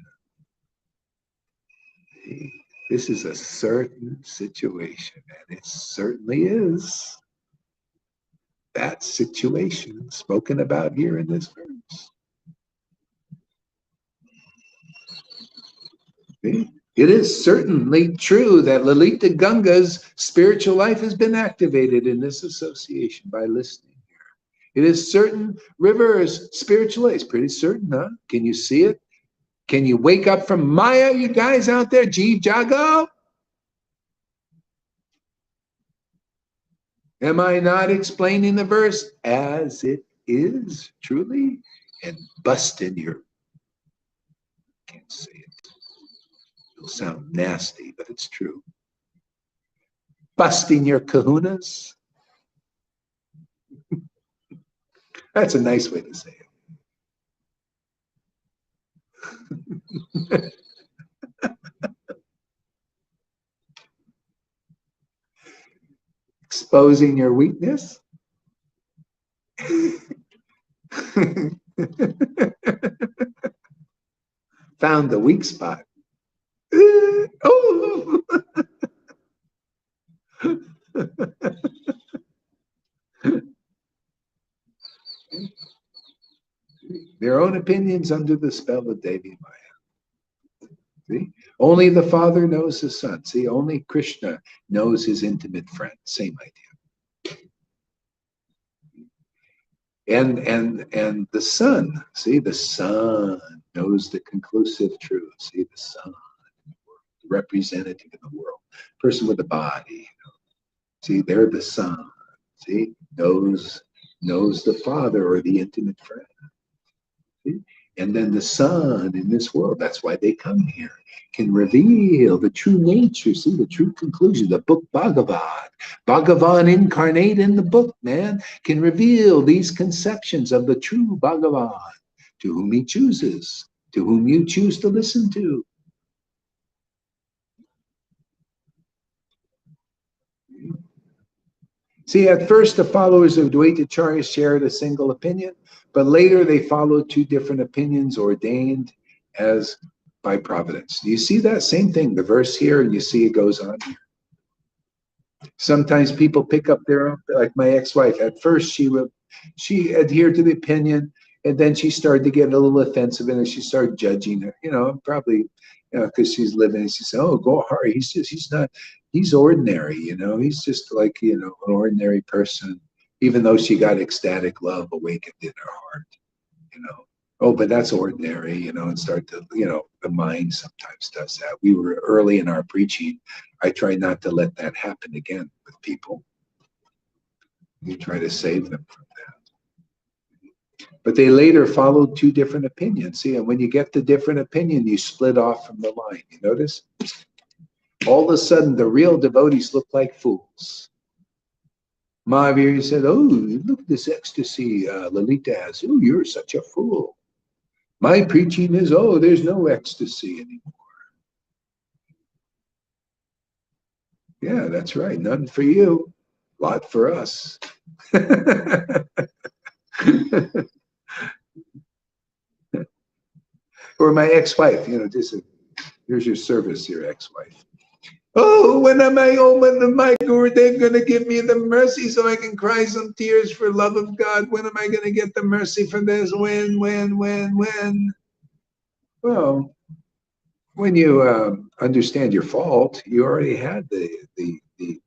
See, this is a certain situation, and it certainly is that situation spoken about here in this verse. See? It is certainly true that Lalita Ganga's spiritual life has been activated in this association by listening here. It is certain River's spiritual life. It's pretty certain, huh? Can you see it? Can you wake up from Maya, you guys out there? Jeev Jago? Am I not explaining the verse as it is truly? And bust in your, can't say it. It'll sound nasty, but it's true. Busting your kahunas. That's a nice way to say it. Exposing your weakness. Found the weak spot. Oh. Their own opinions under the spell of Devi Maya. See? Only the Father knows his Son. See, only Krishna knows his intimate friend. Same idea. And the Son, see, the Son knows the conclusive truth. See, the Son, the representative in the world, person with a body. You know. See, they're the Son. See, knows the Father or the intimate friend. See? And then the Son in this world, that's why they come here, can reveal the true nature, see, the true conclusion, the book Bhagavad. Bhagavan incarnate in the book, man, can reveal these conceptions of the true Bhagavan to whom he chooses, to whom you choose to listen to. See, at first the followers of Devotee Acharya shared a single opinion, but later they followed two different opinions ordained as by providence. Do you see that same thing? The verse here, and you see it goes on here. Sometimes people pick up their own, like my ex-wife. At first, she adhered to the opinion, and then she started to get a little offensive, and then she started judging her. Probably, because she's living. And she said, "Oh, go hard. He's not. He's ordinary. He's just like an ordinary person." Even though she got ecstatic love awakened in her heart. Oh, but that's ordinary, and start to, the mind sometimes does that. We were early in our preaching. I try not to let that happen again with people. You try to save them from that. But they later followed two different opinions. See, and when you get the different opinion, you split off from the line. You notice? All of a sudden, the real devotees look like fools. Mahavir said, "Oh, look at this ecstasy Lalita has. Oh, you're such a fool. My preaching is, oh, there's no ecstasy anymore." Yeah, that's right. None for you. Lot for us. Or my ex-wife, here's your service, your ex-wife. Oh, when am I open to my guru? They're going to give me the mercy so I can cry some tears for love of God. When am I going to get the mercy for this? When? Well, when you understand your fault, you already had the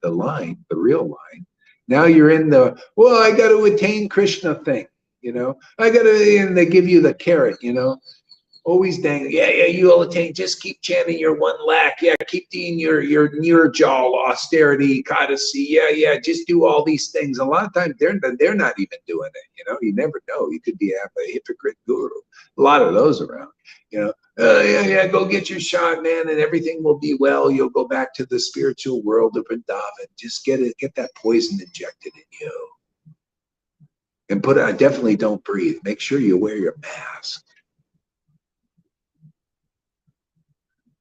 line, the real line. Now you're in the, well, I got to attain Krishna thing, I got to, and they give you the carrot, always dang, yeah, you'll attain, just keep chanting your 1 lakh, yeah, keep doing your Nirjal austerity, Kadasi, yeah, just do all these things. A lot of times they're not even doing it, you never know. You could have a hypocrite guru, a lot of those around, yeah, go get your shot, man, and everything will be well. You'll go back to the spiritual world of Vrindavan. Just get that poison injected in you. And definitely don't breathe. Make sure you wear your mask.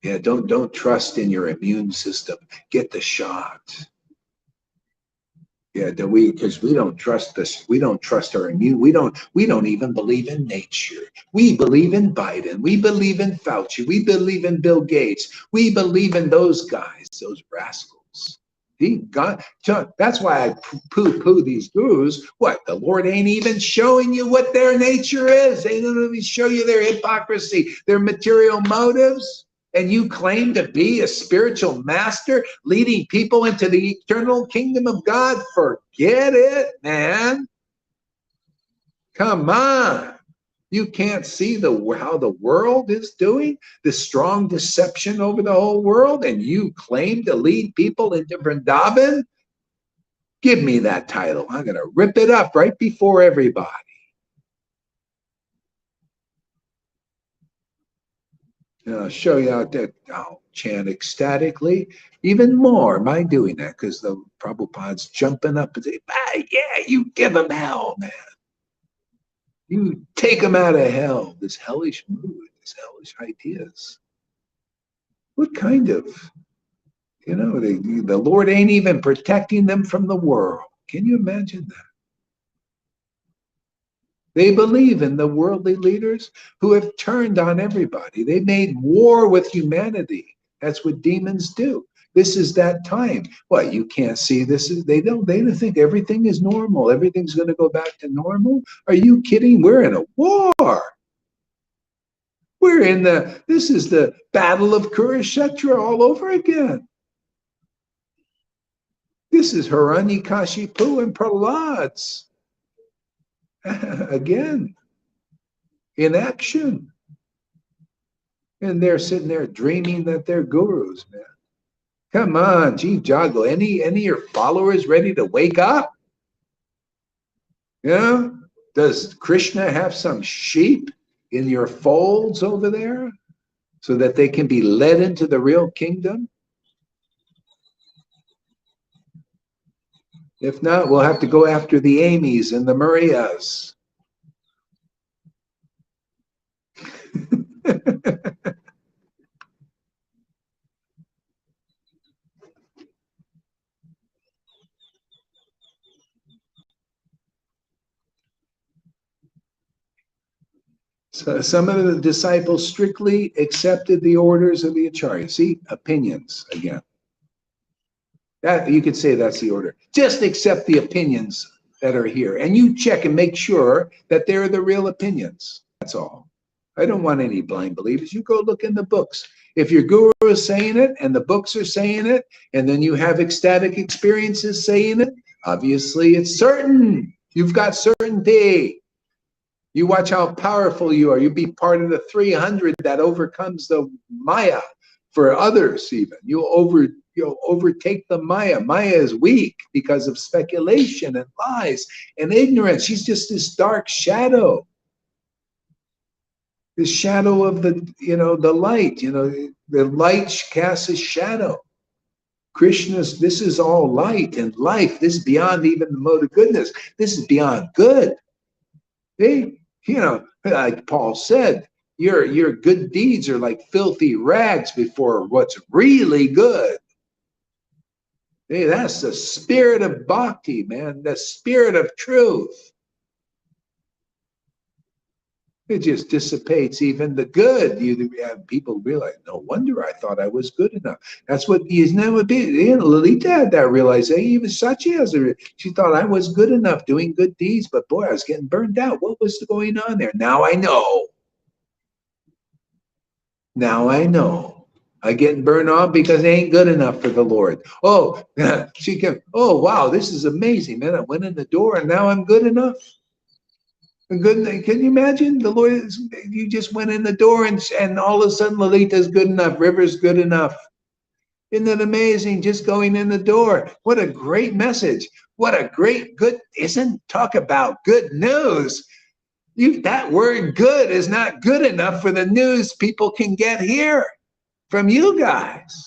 Yeah, don't trust in your immune system. Get the shot. Yeah, because we don't trust this. We don't trust our immune. We don't even believe in nature. We believe in Biden. We believe in Fauci. We believe in Bill Gates. We believe in those guys, those rascals. That's why I poo these gurus. What? The Lord ain't even showing you what their nature is. They don't even show you their hypocrisy, their material motives. And you claim to be a spiritual master leading people into the eternal kingdom of God? Forget it, man. Come on. You can't see how the world is doing, the strong deception over the whole world, and you claim to lead people into Vrindavan? Give me that title. I'm going to rip it up right before everybody. I'll show you out there. I'll chant ecstatically. Even more. Mind doing that because the Prabhupada's jumping up and say, yeah, you give them hell, man. You take them out of hell. This hellish mood, these hellish ideas. What kind of, the Lord ain't even protecting them from the world. Can you imagine that? They believe in the worldly leaders who have turned on everybody. They made war with humanity. That's what demons do. This is that time. What, you can't see this? They don't think everything is normal. Everything's going to go back to normal. Are you kidding? We're in a war. This is the battle of Kurukshetra all over again. This is Hiranyakashipu and Prahlad's again. In action. And they're sitting there dreaming that they're gurus, man. Come on, Jeev Jago. Any of your followers ready to wake up? Yeah? Does Krishna have some sheep in your folds over there so that they can be led into the real kingdom? If not, we'll have to go after the Amy's and the Marias. So some of the disciples strictly accepted the orders of the Acharya. See, opinions again. That you could say that's the order. Just accept the opinions that are here, and you check and make sure that they're the real opinions. That's all. I don't want any blind believers. You go look in the books. If your guru is saying it and the books are saying it, and then you have ecstatic experiences saying it, obviously it's certain. You've got certainty. You watch how powerful you are. You be part of the 300 that overcomes the Maya for others even. You'll overtake the Maya. Maya is weak because of speculation and lies and ignorance. She's just this dark shadow. The shadow of the light. The light casts a shadow. Krishna's, this is all light and life. This is beyond even the mode of goodness. This is beyond good. See? Like Paul said, your good deeds are like filthy rags before what's really good. Hey, that's the spirit of bhakti, man. The spirit of truth. It just dissipates even the good. You have people realize, no wonder I thought I was good enough. That's what isn't that what Lalita had that realization. Even Sachi has she thought I was good enough doing good deeds, but boy, I was getting burned out. What was going on there? Now I know. Now I know. I getting burned off because I ain't good enough for the Lord. Oh, she can. Oh, wow, this is amazing, man. I went in the door and now I'm good enough. Good. Can you imagine the Lord? You just went in the door and all of a sudden Lalita's good enough. River's good enough. Isn't that amazing? Just going in the door. What a great message. What a great good. Talk about good news. That word good is not good enough for the news people can get here from you guys.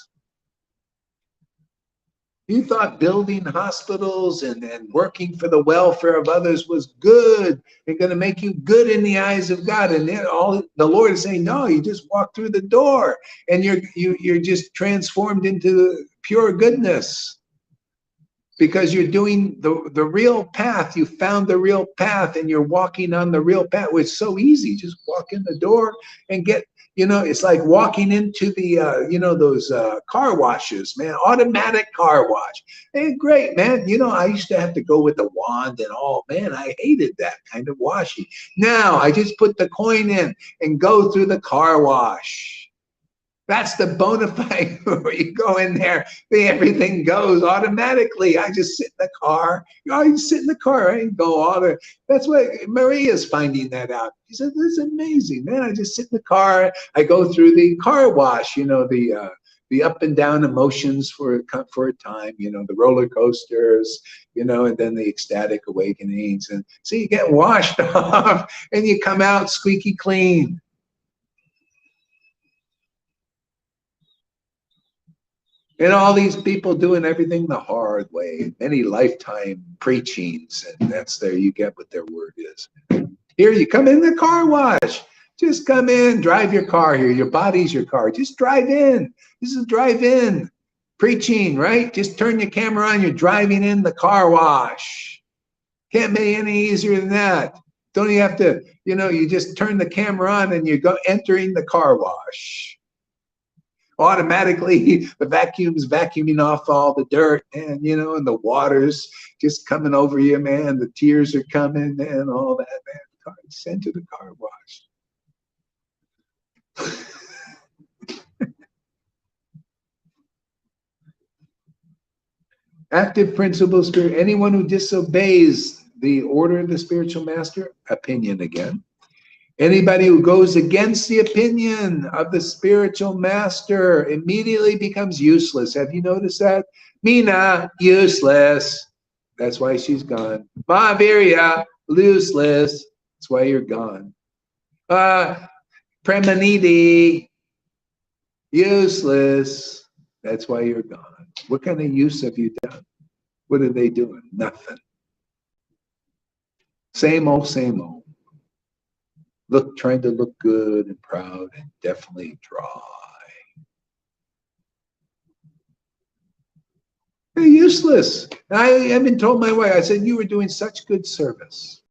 You thought building hospitals and working for the welfare of others was good and going to make you good in the eyes of God. And then all the Lord is saying, no, you just walk through the door and you're just transformed into pure goodness because you're doing the real path. You found the real path and you're walking on the real path. It's so easy. Just walk in the door and get. It's like walking into the, those car washes, man, automatic car wash. Hey, great, man. I used to have to go with the wand and all, man, I hated that kind of washing. Now I just put the coin in and go through the car wash. That's the bona fide where you go in there, everything goes automatically. I just sit in the car. You sit in the car, I go all the. That's what Maria's finding that out. She said, "This is amazing, man. I just sit in the car. I go through the car wash. The up and down emotions for a time. The roller coasters. And then the ecstatic awakenings. And so you get washed off, and you come out squeaky clean." And all these people doing everything the hard way, many lifetime preachings, and that's there you get what their word is. Here you come in the car wash. Just come in, drive your car here. Your body's your car. Just drive in. This is drive-in preaching, right? Just turn your camera on. You're driving in the car wash. Can't be any easier than that. Don't you have to, you just turn the camera on and you go entering the car wash. Automatically the vacuum's vacuuming off all the dirt and and the water's just coming over you, man. The tears are coming, man, all that, man. Sent to the car wash. Active principle spirit, anyone who disobeys the order of the spiritual master, opinion again. Anybody who goes against the opinion of the spiritual master immediately becomes useless. Have you noticed that? Meena, useless. That's why she's gone. Mahaviriya, useless. That's why you're gone. Premanidi, useless. That's why you're gone. What kind of use have you done? What are they doing? Nothing. Same old, same old. Trying to look good and proud and definitely dry. They're useless. I even told my wife, I said, you were doing such good service.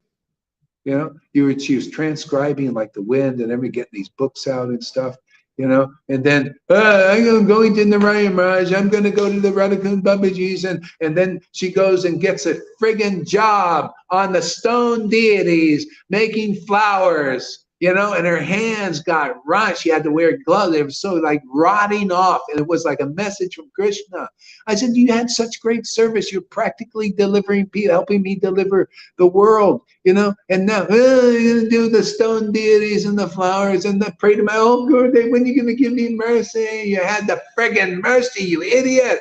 She was transcribing like the wind and getting these books out and stuff. you know, and then I'm going to Narayan Maharaj, I'm going to go to the Radhakund Babaji's, and then she goes and gets a friggin' job on the stone deities making flowers, you know, and her hands got rot. She had to wear gloves. They were so like rotting off, and it was like a message from Krishna. I said, you had such great service. You're practically delivering people, helping me deliver the world, you know, and now you're going to do the stone deities and the flowers and the pray to my own Gurudev. When are you going to give me mercy? You had the friggin' mercy, you idiot.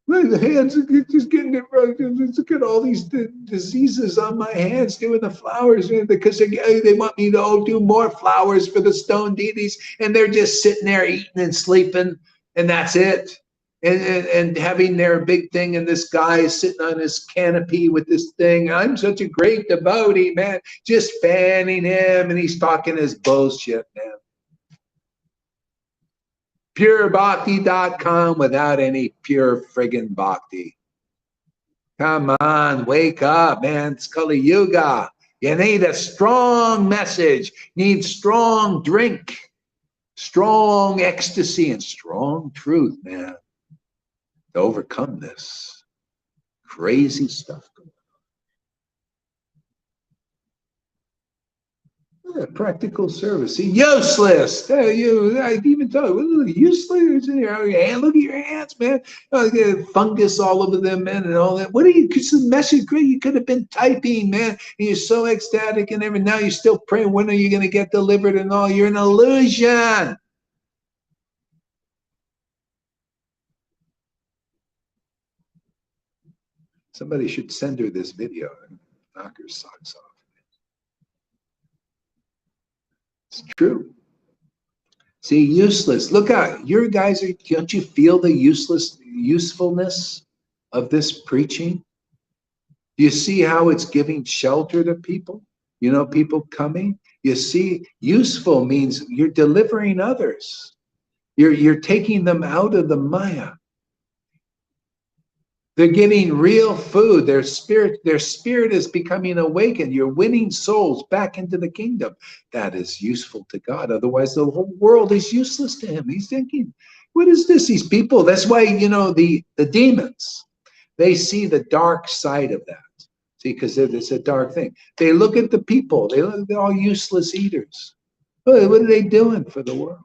My hands are just getting it right. Look at all these diseases on my hands doing the flowers, because they want me to do more flowers for the stone deities, and they're just sitting there eating and sleeping, and that's it. And having their big thing, and this guy is sitting on his canopy with this thing. I'm such a great devotee, man. Just fanning him, and he's talking his bullshit, man. PureBhakti.com without any pure friggin' bhakti. Come on, wake up, man. It's Kali Yuga. You need a strong message. You need strong drink, strong ecstasy, and strong truth, man, to overcome this crazy stuff. Yeah, practical service. See, useless. I even tell you, useless. Look at your hands, man. Fungus all over them, man, and all that. What are you? Because the message, great. You could have been typing, man. And you're so ecstatic, and now you're still praying. When are you going to get delivered? And all. You're an illusion. Somebody should send her this video and knock her socks off. It's true. See, useless. Look out. Your guys are, don't you feel the usefulness of this preaching? Do you see how it's giving shelter to people? You know, people coming. You see, useful means you're delivering others. You're taking them out of the Maya. They're getting real food. Their spirit is becoming awakened. You're winning souls back into the kingdom. That is useful to God. Otherwise, the whole world is useless to him. He's thinking, what is this? These people. That's why, you know, the demons, they see the dark side of that. See, because it's a dark thing. They look at the people. They're all useless eaters. What are they doing for the world?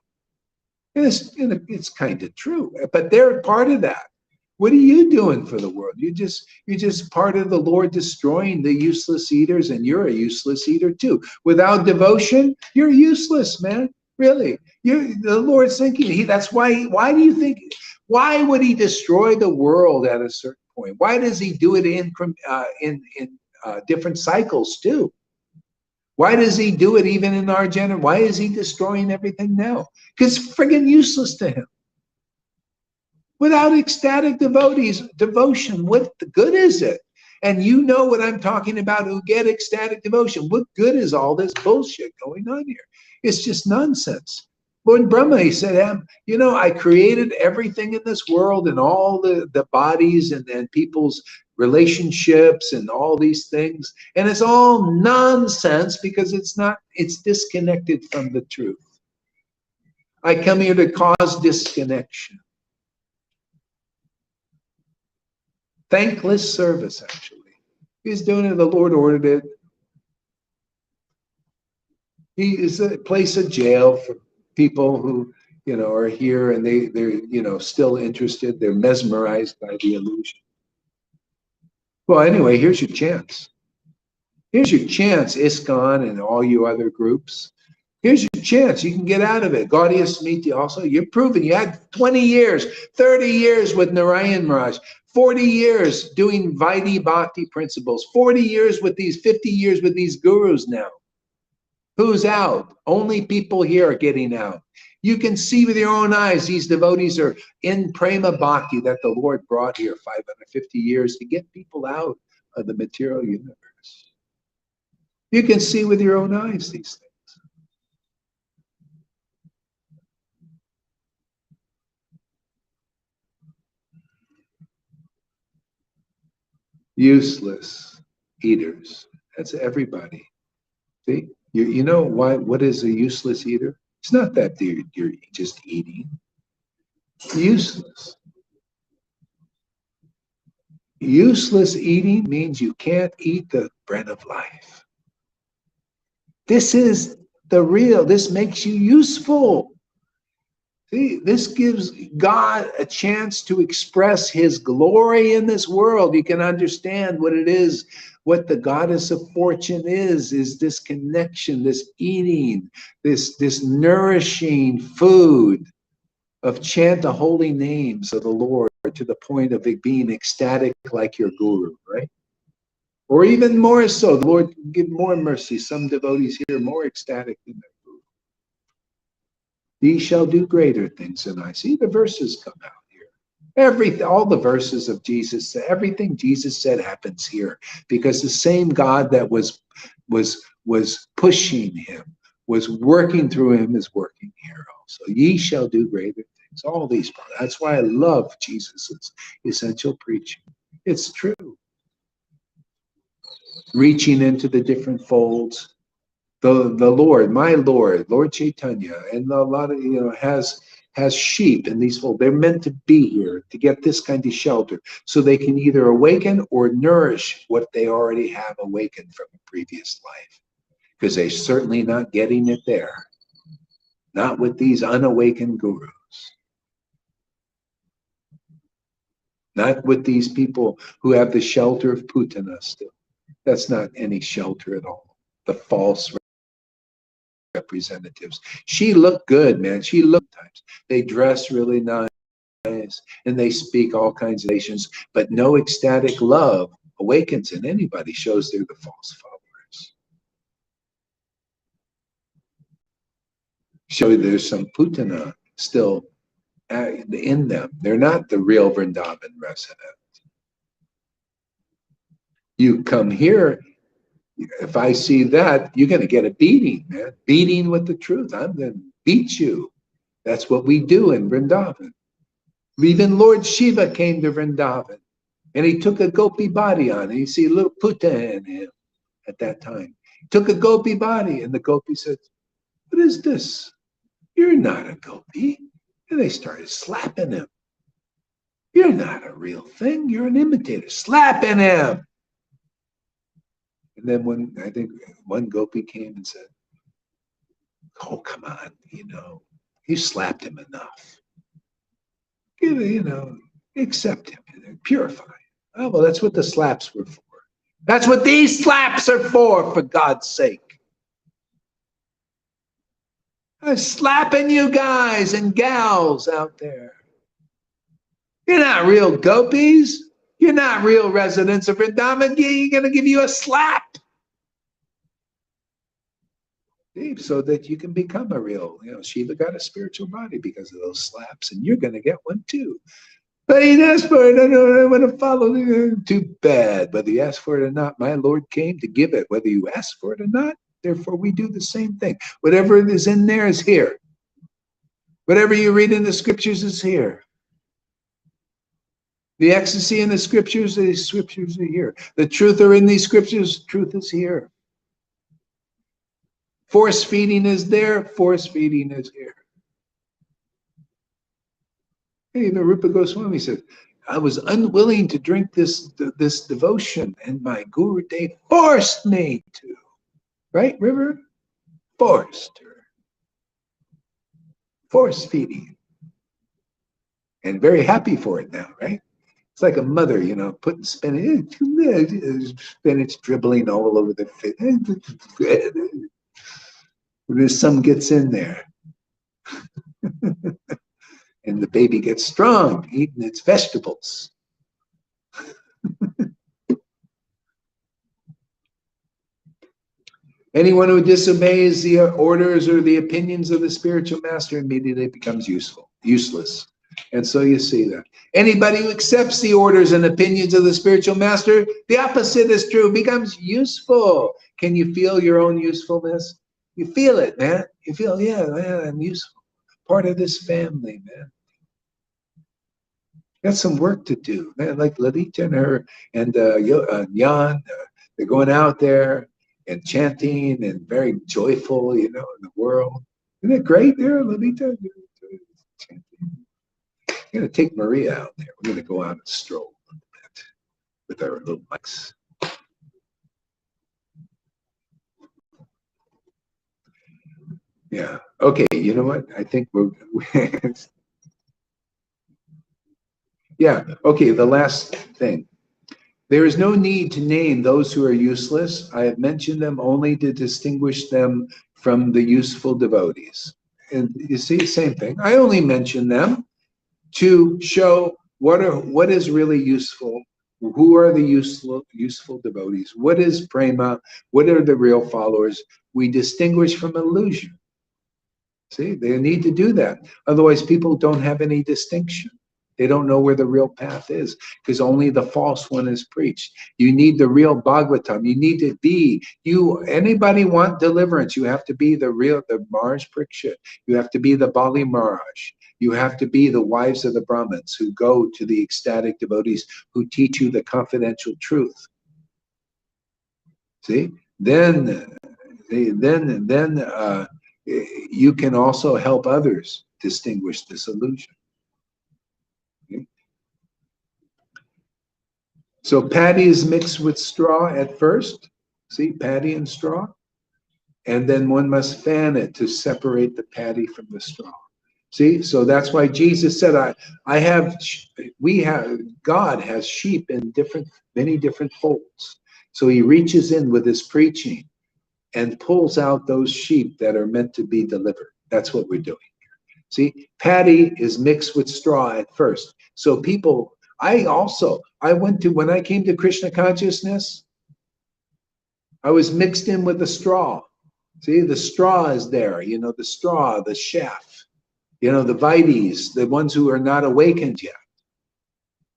And it's kind of true, but they're part of that. What are you doing for the world? You're just part of the Lord destroying the useless eaters, and you're a useless eater too. Without devotion, you're useless, man. Really, the Lord's thinking. That's why. Why do you think? Why would He destroy the world at a certain point? Why does He do it in different cycles too? Why does He do it even in our generation? Why is He destroying everything now? Because it's friggin' useless to Him. Without ecstatic devotion, what good is it? And you know what I'm talking about, who get ecstatic devotion. What good is all this bullshit going on here? It's just nonsense. Lord Brahma, he said, you know, I created everything in this world, and all the bodies and people's relationships and all these things. And it's all nonsense because it's disconnected from the truth. I come here to cause disconnection. Thankless service, actually. He's doing it. The Lord ordered it. He is a place of jail for people who, you know, are here and they're, you know, still interested. They're mesmerized by the illusion. Well, anyway, here's your chance. Here's your chance, ISKCON and all you other groups. Here's your chance. You can get out of it. Gaudiya Smriti also. You're proven. You had 20 years, 30 years with Narayan Maharaj, 40 years doing Vaidhi Bhakti principles, 40 years with these, 50 years with these gurus now. Who's out? Only people here are getting out. You can see with your own eyes, these devotees are in Prema Bhakti that the Lord brought here 550 years to get people out of the material universe. You can see with your own eyes these things. Useless eaters. That's everybody. See, you know why? What is a useless eater? It's not that you're just eating. Useless. Useless eating means you can't eat the bread of life. This is the real. This makes you useful. See, this gives God a chance to express his glory in this world. You can understand what it is, what the goddess of fortune is this connection, this eating, this nourishing food of chant the holy names of the Lord to the point of it being ecstatic like your guru, right? Or even more so, the Lord give more mercy. Some devotees here are more ecstatic than their guru. These shall do greater things than I. See, the verses come out here. All the verses of Jesus, everything Jesus said happens here, because the same God that was pushing him, was working through him, is working here also. Ye shall do greater things. All these. That's why I love Jesus's essential preaching. It's true. Reaching into the different folds. The Lord, my Lord Caitanya, and a lot of has sheep in these folds. They're meant to be here to get this kind of shelter, so they can either awaken or nourish what they already have awakened from a previous life, because they're certainly not getting it there. Not with these unawakened gurus. Not with these people who have the shelter of Putana still. That's not any shelter at all. The false representatives. She looked good, man. She looked times. They dress really nice and they speak all kinds of nations, but no ecstatic love awakens in anybody, shows they're the false followers. Show there's some Putana still in them. They're not the real Vrindavan resident. You come here, if I see that, you're going to get a beating, man. Beating with the truth. I'm going to beat you. That's what we do in Vrindavan. Even Lord Shiva came to Vrindavan, and he took a gopi body on. And you see a little puta in him at that time. He took a gopi body, and the gopi said, "What is this? You're not a gopi." And they started slapping him. "You're not a real thing. You're an imitator." Slapping him. And then I think one gopi came and said, "Oh, come on, you slapped him enough. Accept him, purify him." Oh, well, that's what the slaps were for. That's what these slaps are for God's sake. I'm slapping you guys and gals out there. You're not real gopis. You're not real residents of Vrindavan. You're going to give you a slap, so that you can become a real, Shiva got a spiritual body because of those slaps, and you're going to get one too. But he asked for it. I don't want to follow. Too bad. Whether you ask for it or not, my Lord came to give it, whether you ask for it or not. Therefore, we do the same thing. Whatever is in there is here. Whatever you read in the scriptures is here. The ecstasy in the scriptures are here. The truth are in these scriptures, truth is here. Force feeding is there, force feeding is here. Hey, Rupa Goswami said, "I was unwilling to drink this devotion, and my Guru Dev forced me to." Right, River? Forced her. Force feeding. And very happy for it now, right? It's like a mother, putting spinach dribbling all over the face. There's some gets in there. And the baby gets strong, eating its vegetables. Anyone who disobeys the orders or the opinions of the spiritual master immediately becomes useless. And so you see that. Anybody who accepts the orders and opinions of the spiritual master, the opposite is true, becomes useful. Can you feel your own usefulness? You feel it, man. You feel, yeah, man, I'm useful. Part of this family, man. Got some work to do, man. Like Lalita and her and Jan, they're going out there. and chanting and very joyful, in the world. Isn't it great there, Lolita? I'm going to take Maria out there. We're going to go out and stroll a little bit with our little mics. Yeah. Okay. You know what? I think we're yeah. Okay. The last thing. There is no need to name those who are useless. I have mentioned them only to distinguish them from the useful devotees. And you see, same thing. I only mention them to show what is really useful. Who are the useful devotees? What is prema? What are the real followers? We distinguish from illusion. See, they need to do that. Otherwise, people don't have any distinction. They don't know where the real path is because only the false one is preached. You need the real Bhagavatam. You need to be, anybody want deliverance, you have to be the Maharaj Parikshit. You have to be the Bali Maharaj. You have to be the wives of the Brahmins who go to the ecstatic devotees who teach you the confidential truth. See, then you can also help others distinguish this illusion. Okay? So paddy is mixed with straw at first. See, paddy and straw. And then one must fan it to separate the paddy from the straw. See, so that's why Jesus said, God has sheep in many different folds. So he reaches in with his preaching and pulls out those sheep that are meant to be delivered. That's what we're doing. See, paddy is mixed with straw at first. So people, when I came to Krishna consciousness, I was mixed in with the straw. See, the straw is there, the straw, the chaff, the Vites, the ones who are not awakened yet.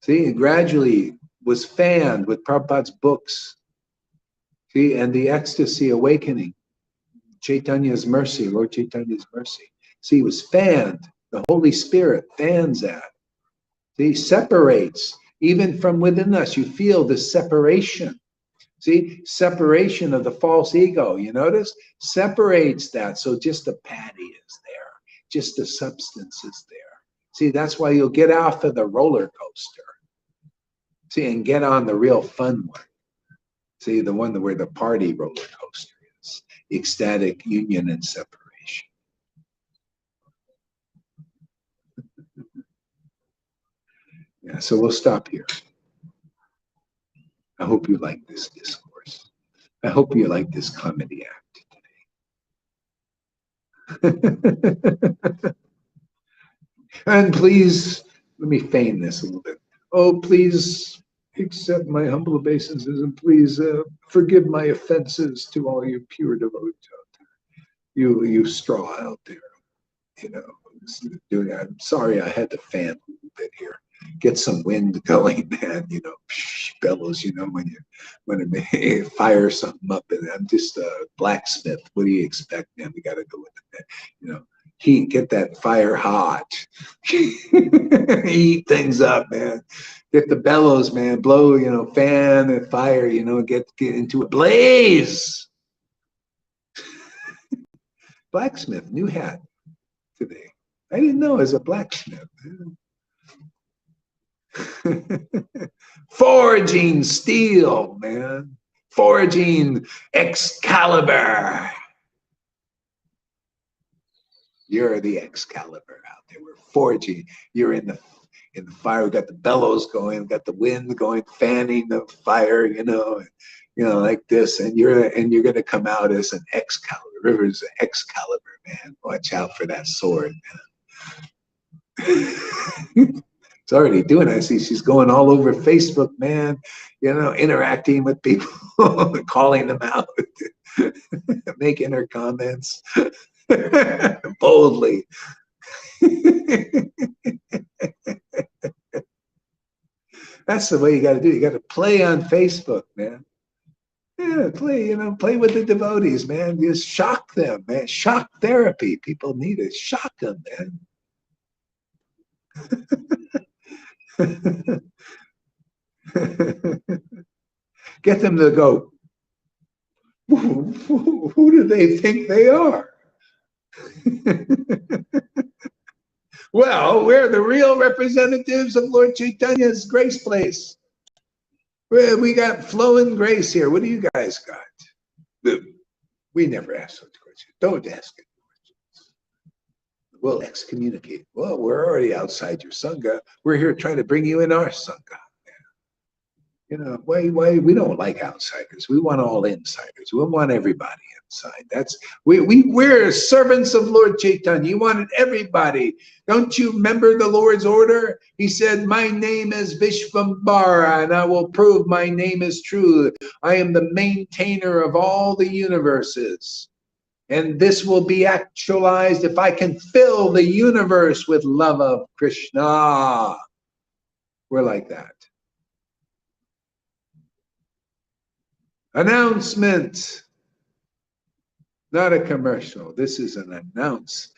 See, and gradually was fanned with Prabhupada's books. See, and the ecstasy awakening, Chaitanya's mercy, Lord Chaitanya's mercy. See, was fanned. The Holy Spirit fans that. See, separates. Even from within us, you feel the separation. See, separation of the false ego, you notice? Separates that. So just the paddy is there. Just the substance is there. See, that's why you'll get off of the roller coaster. See, and get on the real fun one. See, the one where the party roller coaster is. Ecstatic union and separation. Yeah, so we'll stop here. I hope you like this discourse. I hope you like this comedy act today. And please, let me feign this a little bit. Oh, please accept my humble obeisances and please forgive my offenses to all you pure devotees out there. You straw out there, I'm sorry I had to fan a little bit here. Get some wind going, man. Bellows. When it fire something up, and I'm just a blacksmith. What do you expect, man? We got to go with it. Heat, get that fire hot. Heat things up, man. Get the bellows, man. Blow, fan and fire. Get into a blaze. Blacksmith, new hat today. I didn't know as a blacksmith. Forging steel, man. Forging Excalibur. You're the Excalibur out there. We're forging. You're in the fire. We got the bellows going. We got the wind going, fanning the fire. Like this. And you're gonna come out as an Excalibur. River's an Excalibur, man. Watch out for that sword, man. It's already doing it. I see she's going all over Facebook, man, interacting with people, calling them out, making her comments boldly. That's the way you got to do it. You got to play on Facebook, man. Yeah, play with the devotees, man. Just shock them, man. Shock therapy. People need it. Shock them, man. Get them to go, Who do they think they are? Well, we're the real representatives of Lord Chaitanya's grace place. We got flowing grace here. What do you guys got? We never ask such questions. Don't ask it. We'll excommunicate. Well, we're already outside your Sangha. We're here trying to bring you in our Sangha. You know, why we don't like outsiders. We want all insiders. We want everybody inside. That's we're servants of Lord Caitanya. He wanted everybody. Don't you remember the Lord's order? He said, "My name is Vishvambara, and I will prove my name is true. I am the maintainer of all the universes. And this will be actualized if I can fill the universe with love of Krishna." We're like that. Announcement. Not a commercial. This is an announcement.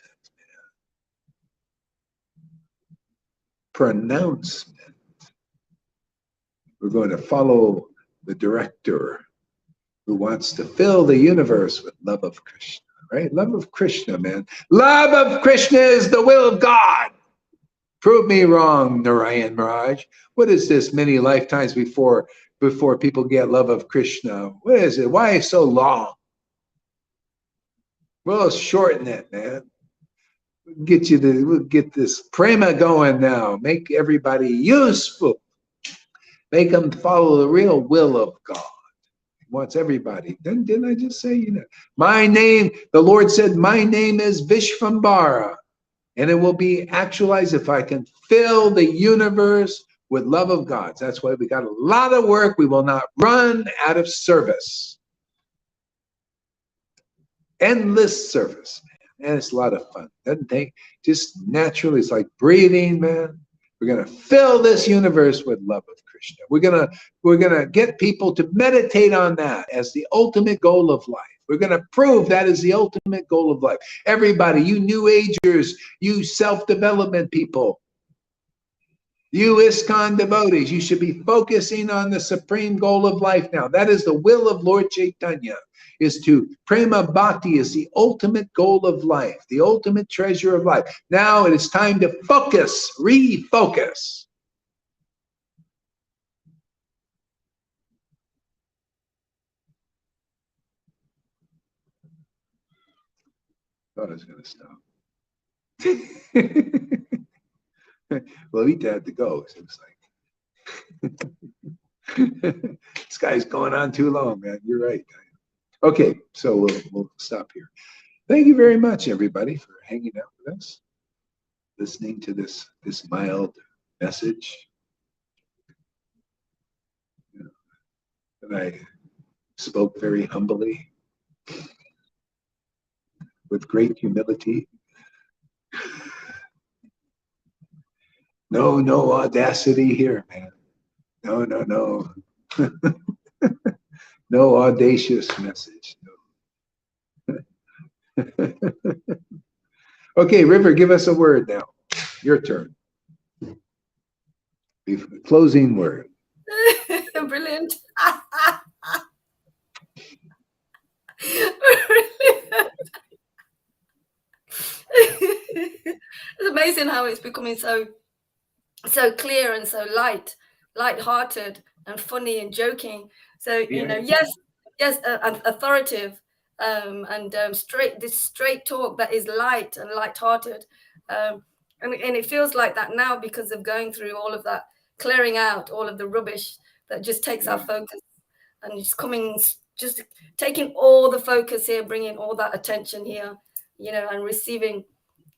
Pronouncement. We're going to follow the director who wants to fill the universe with love of Krishna, right? Love of Krishna, man. Love of Krishna is the will of God. Prove me wrong, Narayan Maharaj. What is this many lifetimes before people get love of Krishna? What is it? Why so long? We'll shorten it, man. We'll get this prema going now. Make everybody useful. Make them follow the real will of God. He wants everybody. Didn't I just say, my name, the Lord said, my name is Vishvambara. And it will be actualized if I can fill the universe with love of God. That's why we got a lot of work. We will not run out of service. Endless service, man. And it's a lot of fun. Doesn't take, just naturally, it's like breathing, man. We're going to fill this universe with love of Krishna. We're going to get people to meditate on that as the ultimate goal of life. We're going to prove that is the ultimate goal of life. Everybody, you New Agers, you self-development people, you ISKCON devotees, you should be focusing on the supreme goal of life now. That is the will of Lord Caitanya, is to prema bhakti is the ultimate goal of life, the ultimate treasure of life. Now it is time to focus, refocus. Thought I was going to stop. Well, Lita had to go. So it's like, this guy's going on too long, man. You're right. Okay, so we'll stop here. Thank you very much, everybody, for hanging out with us, listening to this mild message. And I spoke very humbly, with great humility. No audacity here, man. No. No audacious message. No. Okay, River, give us a word now. Your turn. Closing word. Brilliant. It's amazing how it's becoming so clear and so light-hearted and funny and joking. So yes, authoritative and straight talk that is light and light-hearted, and it feels like that now because of going through all of that, clearing out all of the rubbish that just takes our focus, and just taking all the focus here, bringing all that attention here, and receiving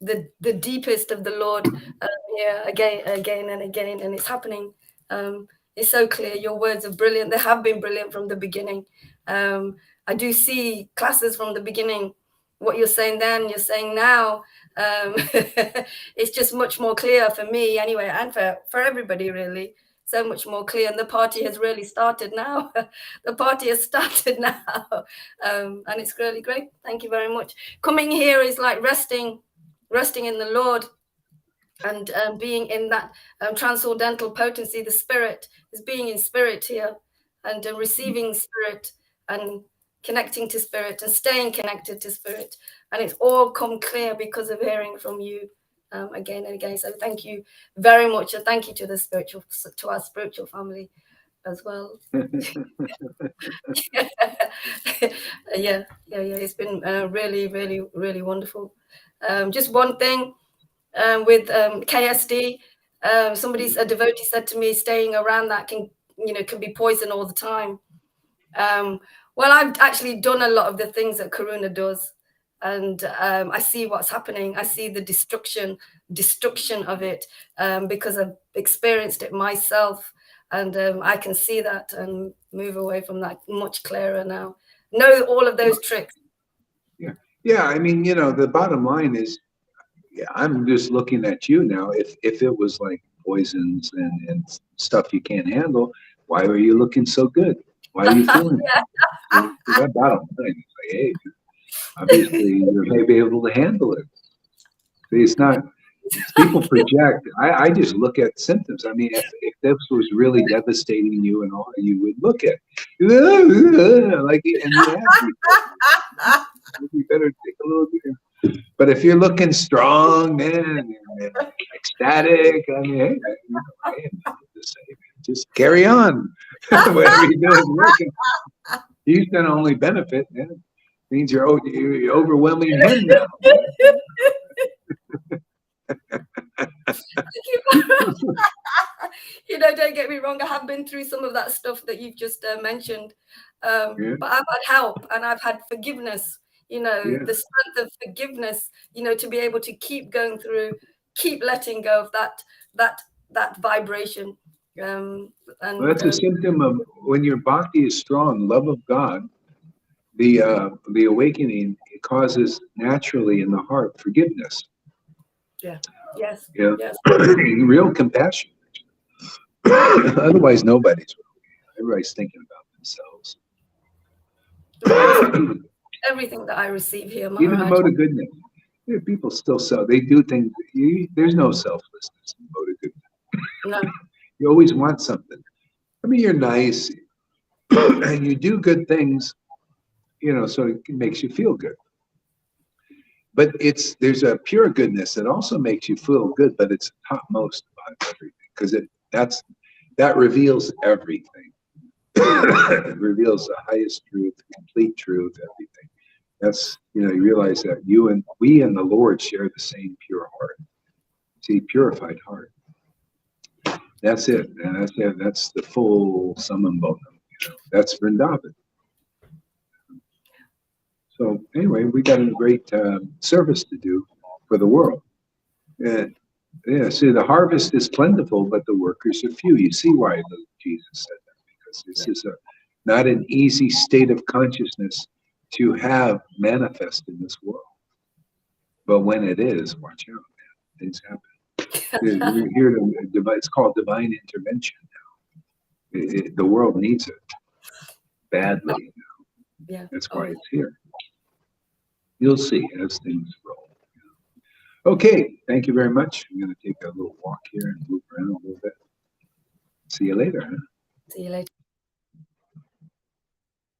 the deepest of the Lord here again and again, and it's happening. It's so clear. Your words are brilliant. They have been brilliant from the beginning. I do see classes from the beginning. What you're saying then, you're saying now. It's just much more clear for me anyway, and for everybody really. So much more clear, and the party has really started now. The party has started now, and it's really great. Thank you very much. Coming here is like resting in the Lord, and being in that transcendental potency. The spirit is being in spirit here, and receiving spirit, and connecting to spirit and staying connected to spirit. And it's all come clear because of hearing from you again and again. So thank you very much. And thank you to our spiritual family as well. Yeah. It's been really, really, really wonderful. Just one thing with KSD, a devotee said to me, staying around that can be poison all the time. Well, I've actually done a lot of the things that Karuna does, and I see what's happening. I see the destruction of it because I've experienced it myself, and I can see that and move away from that much clearer now. Know all of those tricks. Yeah. I mean, the bottom line is, I'm just looking at you now. If it was like poisons and stuff you can't handle, why are you looking so good? Why are you feeling that bottom line? It's like, hey, obviously you may be able to handle it. See, it's not. People project. I just look at symptoms. I mean, if this was really devastating you and all, you would look at like, and you have you better take a little bit. But if you're looking strong, man, and ecstatic, I mean, hey, just carry on. Whatever you do is working. He's going to only benefit. Man. Means you're overwhelming him now. Don't get me wrong, I have been through some of that stuff that you've just mentioned, but I've had help and I've had forgiveness, the strength of forgiveness, to be able to keep going through, keep letting go of that vibration. And that's a symptom of when your bhakti is strong, love of God, the awakening, it causes naturally in the heart forgiveness. Yes. Real compassion. Otherwise, everybody's thinking about themselves. Everything that I receive here, even the mode of goodness. People still they do things. There's no selflessness in the mode of goodness. No. You always want something. I mean, you're nice, and you do good things, so it makes you feel good. But there's a pure goodness that also makes you feel good, but it's topmost about everything because that reveals everything. It reveals the highest truth, complete truth, everything. That's you realize that we and the Lord share the same pure heart. See, purified heart. That's it, and that's the full summum bonum. That's Vrindavan. So anyway, we got a great service to do for the world. See, the harvest is plentiful, but the workers are few. You see why Jesus said that, because this is not an easy state of consciousness to have manifest in this world. But when it is, watch out, man. Things happen. We're here it's called divine intervention now. The world needs it badly now. Yeah. That's why it's here. You'll see as things roll. Okay, thank you very much. I'm going to take a little walk here and move around a little bit. See you later. Huh? See you later.